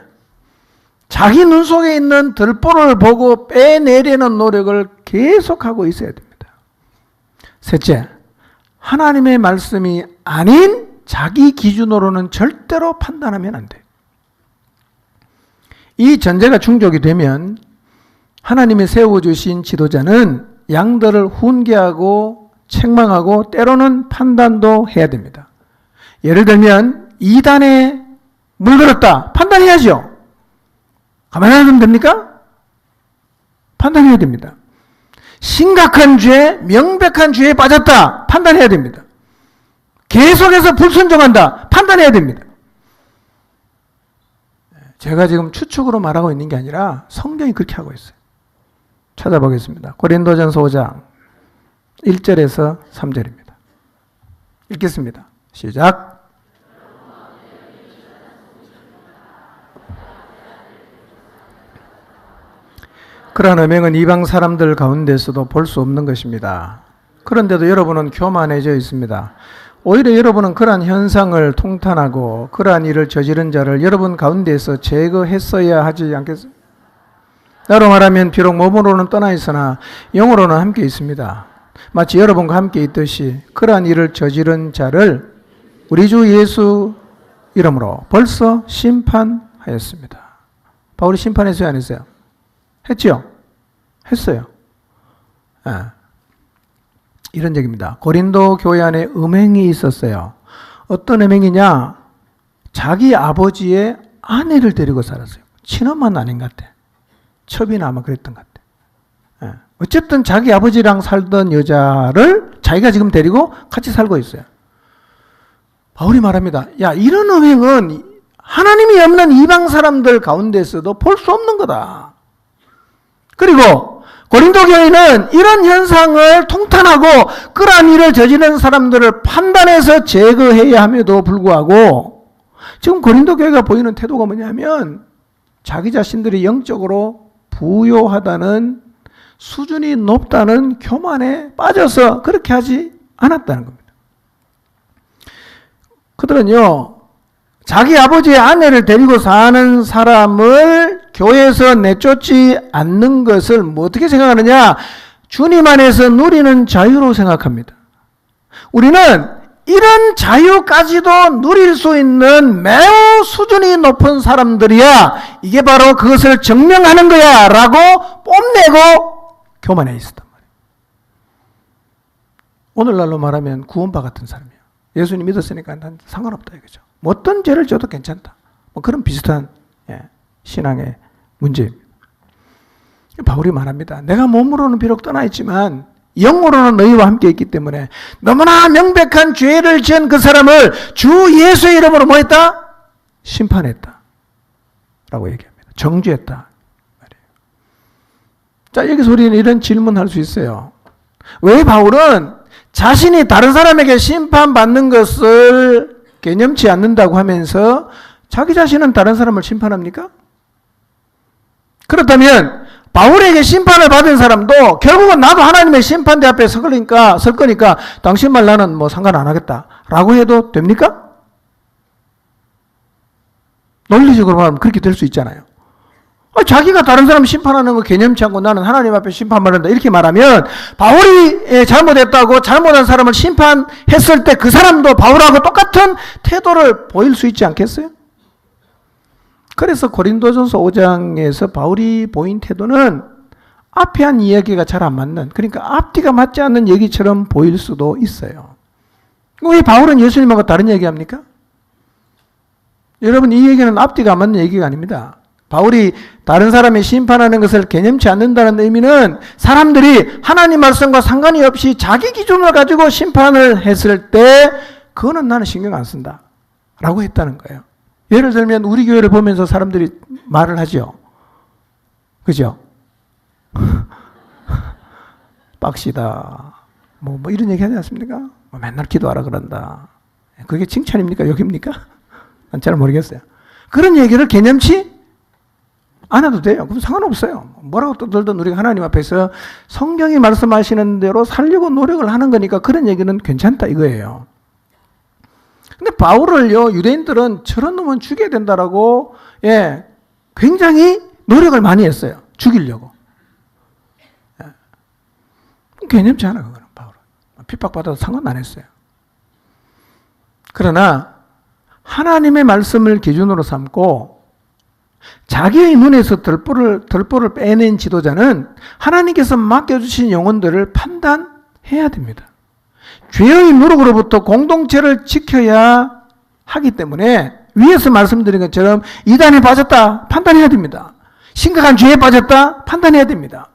자기 눈 속에 있는 들보를 보고 빼내려는 노력을 계속하고 있어야 됩니다. 셋째, 하나님의 말씀이 아닌 자기 기준으로는 절대로 판단하면 안 돼요. 이 전제가 충족이 되면 하나님이 세워주신 지도자는 양들을 훈계하고 책망하고 때로는 판단도 해야 됩니다. 예를 들면 이단에 물들었다. 판단해야죠. 가만히 놔두면 됩니까? 판단해야 됩니다. 심각한 죄, 명백한 죄에 빠졌다. 판단해야 됩니다. 계속해서 불순종한다. 판단해야 됩니다. 제가 지금 추측으로 말하고 있는 게 아니라 성경이 그렇게 하고 있어요. 찾아보겠습니다. 고린도전서 5장 1절에서 3절입니다. 읽겠습니다. 시작. 그러한 음행은 이방 사람들 가운데서도 볼 수 없는 것입니다. 그런데도 여러분은 교만해져 있습니다. 오히려 여러분은 그러한 현상을 통탄하고 그러한 일을 저지른 자를 여러분 가운데에서 제거했어야 하지 않겠어요? 나로 말하면 비록 몸으로는 떠나 있으나 영으로는 함께 있습니다. 마치 여러분과 함께 있듯이 그러한 일을 저지른 자를 우리 주 예수 이름으로 벌써 심판하였습니다. 바울이 심판했어요, 안 했어요? 했죠? 했어요. 이런 얘기입니다. 고린도 교회 안에 음행이 있었어요. 어떤 음행이냐? 자기 아버지의 아내를 데리고 살았어요. 친엄마는 아닌 것 같아. 첩이나 아마 그랬던 것 같아. 어쨌든 자기 아버지랑 살던 여자를 자기가 지금 데리고 같이 살고 있어요. 바울이 말합니다. 야, 이런 음행은 하나님이 없는 이방 사람들 가운데서도 볼 수 없는 거다. 그리고 고린도 교회는 이런 현상을 통탄하고 그러한 일을 저지른 사람들을 판단해서 제거해야 함에도 불구하고 지금 고린도 교회가 보이는 태도가 뭐냐면 자기 자신들이 영적으로 부요하다는 수준이 높다는 교만에 빠져서 그렇게 하지 않았다는 겁니다. 그들은요, 자기 아버지의 아내를 데리고 사는 사람을 교회에서 내쫓지 않는 것을 뭐 어떻게 생각하느냐? 주님 안에서 누리는 자유로 생각합니다. 우리는 이런 자유까지도 누릴 수 있는 매우 수준이 높은 사람들이야. 이게 바로 그것을 증명하는 거야 라고 뽐내고 교만해 있었단 말이에요. 오늘날로 말하면 구원파 같은 사람이에요. 예수님 믿었으니까 난 상관없다 이거죠. 뭐 어떤 죄를 져도 괜찮다. 뭐 그런 비슷한 신앙의 문제입니다. 바울이 말합니다. 내가 몸으로는 비록 떠나 있지만 영으로는 너희와 함께 있기 때문에 너무나 명백한 죄를 지은 그 사람을 주 예수의 이름으로 뭐 했다? 심판했다. 라고 얘기합니다. 정죄했다. 자, 여기서 우리는 이런 질문할 수 있어요. 왜 바울은 자신이 다른 사람에게 심판받는 것을 개념치 않는다고 하면서 자기 자신은 다른 사람을 심판합니까? 그렇다면 바울에게 심판을 받은 사람도 결국은 나도 하나님의 심판대 앞에 설 거니까 당신 말 나는 뭐 상관 안 하겠다 라고 해도 됩니까? 논리적으로 말하면 그렇게 될 수 있잖아요. 자기가 다른 사람 심판하는 거 개념치 않고 나는 하나님 앞에 심판받는다 이렇게 말하면 바울이 잘못했다고 잘못한 사람을 심판했을 때 그 사람도 바울하고 똑같은 태도를 보일 수 있지 않겠어요? 그래서 고린도전서 5장에서 바울이 보인 태도는 앞에 한 이야기가 잘 안 맞는, 그러니까 앞뒤가 맞지 않는 얘기처럼 보일 수도 있어요. 왜 바울은 예수님하고 다른 얘기합니까? 여러분, 이 얘기는 앞뒤가 안 맞는 얘기가 아닙니다. 바울이 다른 사람이 심판하는 것을 개념치 않는다는 의미는 사람들이 하나님 말씀과 상관이 없이 자기 기준을 가지고 심판을 했을 때 그거는 나는 신경 안 쓴다 라고 했다는 거예요. 예를 들면 우리 교회를 보면서 사람들이 말을 하죠. 그죠? 빡시다. 뭐 이런 얘기 하지 않습니까? 뭐 맨날 기도하라 그런다. 그게 칭찬입니까? 욕입니까? 난 잘 모르겠어요. 그런 얘기를 개념치 안 해도 돼요. 그럼 상관없어요. 뭐라고 떠들든 우리가 하나님 앞에서 성경이 말씀하시는 대로 살려고 노력을 하는 거니까 그런 얘기는 괜찮다 이거예요. 근데 바울을요, 유대인들은 저런 놈은 죽여야 된다라고, 예, 굉장히 노력을 많이 했어요. 죽이려고. 예. 개념치 않아, 그거는, 바울은. 핍박받아도 상관 안 했어요. 그러나, 하나님의 말씀을 기준으로 삼고, 자기의 눈에서 덜보를 빼낸 지도자는 하나님께서 맡겨주신 영혼들을 판단해야 됩니다. 죄의 누룩으로부터 공동체를 지켜야 하기 때문에 위에서 말씀드린 것처럼 이단에 빠졌다 판단해야 됩니다. 심각한 죄에 빠졌다 판단해야 됩니다.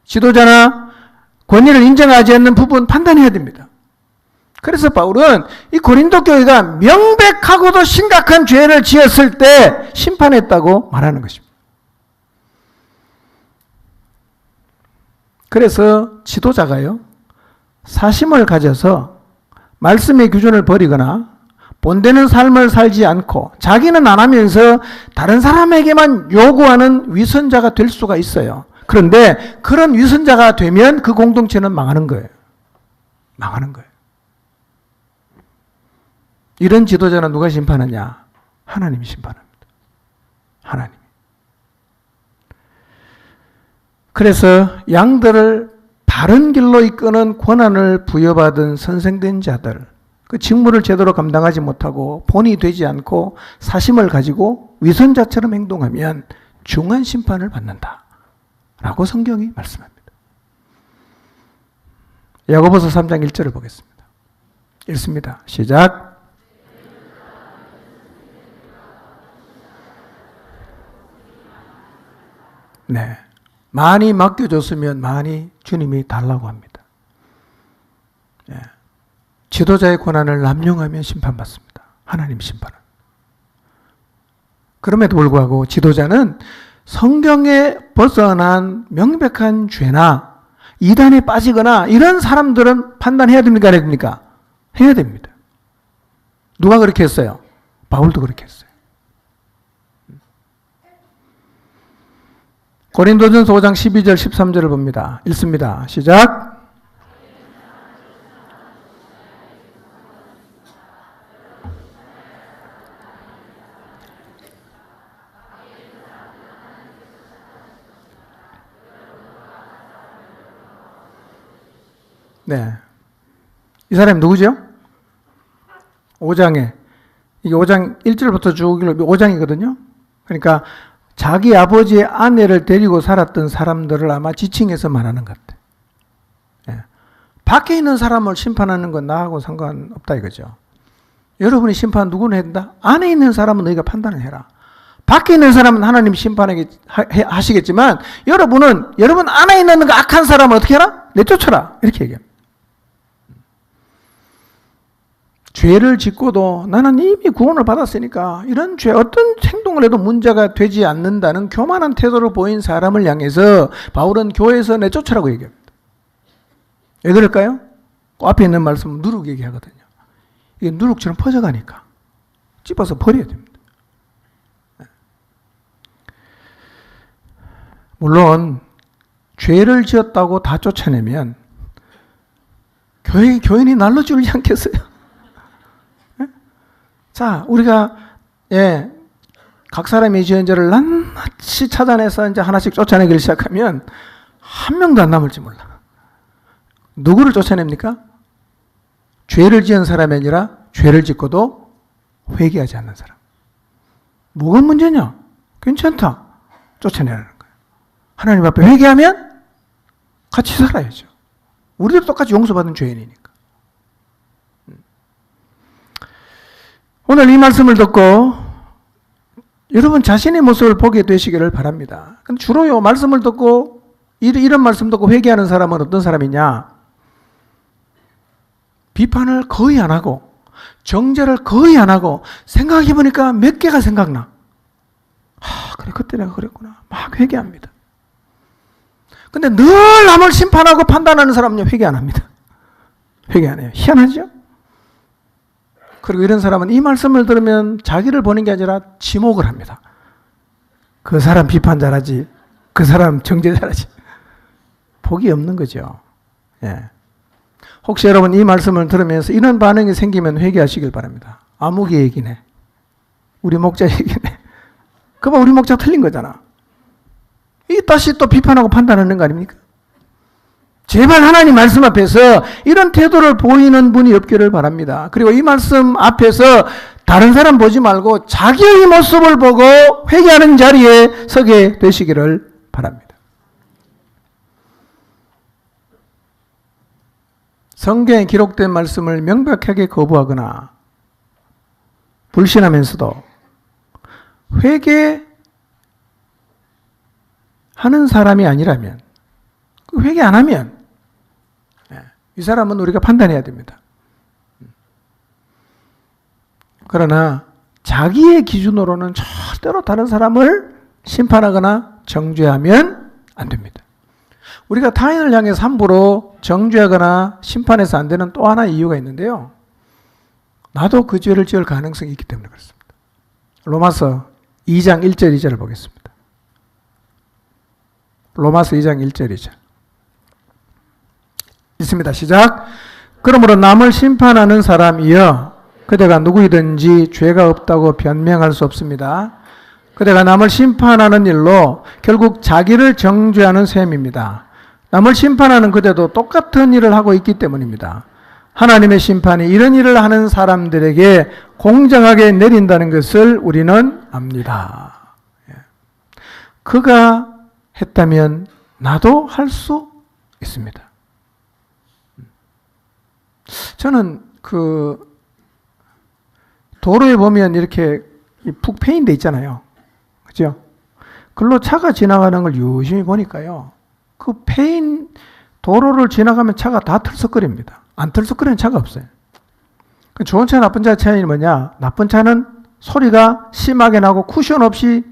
지도자나 권위를 인정하지 않는 부분 판단해야 됩니다. 그래서 바울은 이 고린도 교회가 명백하고도 심각한 죄를 지었을 때 심판했다고 말하는 것입니다. 그래서 지도자가요, 사심을 가져서 말씀의 기준을 버리거나 본되는 삶을 살지 않고 자기는 안 하면서 다른 사람에게만 요구하는 위선자가 될 수가 있어요. 그런데 그런 위선자가 되면 그 공동체는 망하는 거예요. 망하는 거예요. 이런 지도자는 누가 심판하냐? 하나님이 심판합니다. 하나님. 그래서 양들을 바른 길로 이끄는 권한을 부여받은 선생된 자들, 그 직무를 제대로 감당하지 못하고 본이 되지 않고 사심을 가지고 위선자처럼 행동하면 중한 심판을 받는다 라고 성경이 말씀합니다. 야고보서 3장 1절을 보겠습니다. 읽습니다. 시작. 네, 많이 맡겨줬으면 많이 주님이 달라고 합니다. 예. 지도자의 권한을 남용하면 심판받습니다. 하나님 심판은. 그럼에도 불구하고 지도자는 성경에 벗어난 명백한 죄나 이단에 빠지거나 이런 사람들은 판단해야 됩니까? 안 해야 됩니까? 해야 됩니다. 누가 그렇게 했어요? 바울도 그렇게 했어요. 고린도전서 5장 12절 13절을 봅니다. 읽습니다. 시작. 네. 이 사람이 누구죠? 5장에. 이게 5장 1절부터 쭉 5장이거든요. 그러니까 자기 아버지의 아내를 데리고 살았던 사람들을 아마 지칭해서 말하는 것 같아요. 예. 밖에 있는 사람을 심판하는 건 나하고 상관없다 이거죠. 여러분이 심판 누구는 해야 된다? 안에 있는 사람은 너희가 판단을 해라. 밖에 있는 사람은 하나님 심판하시겠지만 여러분은 여러분 안에 있는 그 악한 사람을 어떻게 해라? 내쫓아라. 이렇게 얘기합니다. 죄를 짓고도 나는 이미 구원을 받았으니까 이런 죄 어떤 행동을 해도 문제가 되지 않는다는 교만한 태도를 보인 사람을 향해서 바울은 교회에서 내쫓으라고 얘기합니다. 왜 그럴까요? 그 앞에 있는 말씀은 누룩 얘기하거든요. 이게 누룩처럼 퍼져가니까 찝어서 버려야 됩니다. 물론 죄를 지었다고 다 쫓아내면 교인이 날로 줄지 않겠어요? 자, 우리가, 각 사람이 지은 죄를 낱낱이 찾아내서 이제 하나씩 쫓아내기 시작하면 한 명도 안 남을지 몰라. 누구를 쫓아냅니까? 죄를 지은 사람이 아니라 죄를 짓고도 회개하지 않는 사람. 뭐가 문제냐? 괜찮다. 쫓아내라는 거예요. 하나님 앞에 회개하면 같이 살아야죠. 우리도 똑같이 용서받은 죄인이니까. 오늘 이 말씀을 듣고 여러분 자신의 모습을 보게 되시기를 바랍니다. 근데 주로요, 말씀을 듣고 이런 말씀 듣고 회개하는 사람은 어떤 사람이냐? 비판을 거의 안 하고 정죄를 거의 안 하고 생각해보니까 몇 개가 생각나. 그래, 그때 내가 그랬구나. 막 회개합니다. 근데 늘 남을 심판하고 판단하는 사람은요, 회개 안 합니다. 회개 안 해요. 희한하죠? 그리고 이런 사람은 이 말씀을 들으면 자기를 보는 게 아니라 지목을 합니다. 그 사람 비판 잘하지, 그 사람 정죄 잘하지. 복이 없는 거죠. 예. 혹시 여러분 이 말씀을 들으면서 이런 반응이 생기면 회개하시길 바랍니다. 아무개 얘기네. 우리 목자 얘기네. 그봐, 우리 목자 틀린 거잖아. 이 다시 또 비판하고 판단하는 거 아닙니까? 제발 하나님 말씀 앞에서 이런 태도를 보이는 분이 없기를 바랍니다. 그리고 이 말씀 앞에서 다른 사람 보지 말고 자기의 모습을 보고 회개하는 자리에 서게 되시기를 바랍니다. 성경에 기록된 말씀을 명백하게 거부하거나 불신하면서도 회개하는 사람이 아니라면, 회개 안 하면 이 사람은 우리가 판단해야 됩니다. 그러나 자기의 기준으로는 절대로 다른 사람을 심판하거나 정죄하면 안 됩니다. 우리가 타인을 향해서 함부로 정죄하거나 심판해서 안 되는 또 하나의 이유가 있는데요. 나도 그 죄를 지을 가능성이 있기 때문에 그렇습니다. 로마서 2장 1절 2절을 보겠습니다. 로마서 2장 1절 2절. 있습니다. 시작. 그러므로 남을 심판하는 사람이여 그대가 누구이든지 죄가 없다고 변명할 수 없습니다. 그대가 남을 심판하는 일로 결국 자기를 정죄하는 셈입니다. 남을 심판하는 그대도 똑같은 일을 하고 있기 때문입니다. 하나님의 심판이 이런 일을 하는 사람들에게 공정하게 내린다는 것을 우리는 압니다. 그가 했다면 나도 할 수 있습니다. 저는 도로에 보면 이렇게 푹 패인 데 있잖아요. 그죠? 글로 차가 지나가는 걸 유심히 보니까요. 그 패인 도로를 지나가면 차가 다 털썩거립니다. 안 털썩거리는 차가 없어요. 좋은 차, 나쁜 차 차이는 뭐냐? 나쁜 차는 소리가 심하게 나고 쿠션 없이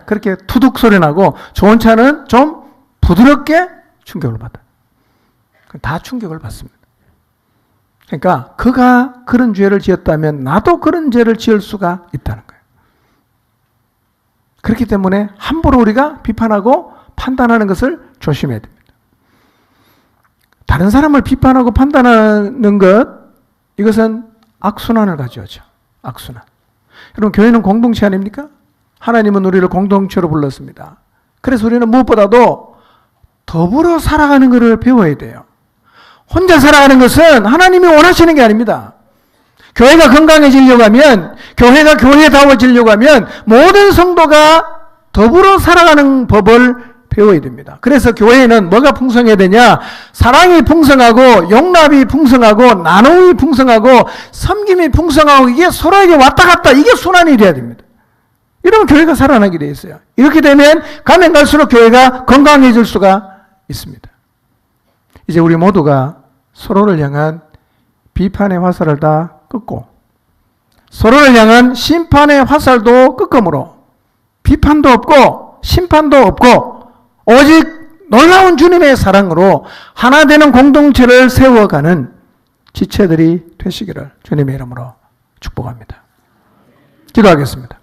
그렇게 투둑 소리 나고, 좋은 차는 좀 부드럽게 충격을 받아요. 다 충격을 받습니다. 그러니까 그가 그런 죄를 지었다면 나도 그런 죄를 지을 수가 있다는 거예요. 그렇기 때문에 함부로 우리가 비판하고 판단하는 것을 조심해야 됩니다. 다른 사람을 비판하고 판단하는 것, 이것은 악순환을 가져오죠. 악순환. 여러분, 교회는 공동체 아닙니까? 하나님은 우리를 공동체로 불렀습니다. 그래서 우리는 무엇보다도 더불어 살아가는 것을 배워야 돼요. 혼자 살아가는 것은 하나님이 원하시는 게 아닙니다. 교회가 건강해지려고 하면, 교회가 교회다워지려고 하면 모든 성도가 더불어 살아가는 법을 배워야 됩니다. 그래서 교회에는 뭐가 풍성해야 되냐? 사랑이 풍성하고 용납이 풍성하고 나눔이 풍성하고 섬김이 풍성하고, 이게 서로에게 왔다 갔다, 이게 순환이 돼야 됩니다. 이러면 교회가 살아나게 돼 있어요. 이렇게 되면 가면 갈수록 교회가 건강해질 수가 있습니다. 이제 우리 모두가 서로를 향한 비판의 화살을 다 끄고 서로를 향한 심판의 화살도 끄금으로 비판도 없고 심판도 없고 오직 놀라운 주님의 사랑으로 하나 되는 공동체를 세워가는 지체들이 되시기를 주님의 이름으로 축복합니다. 기도하겠습니다.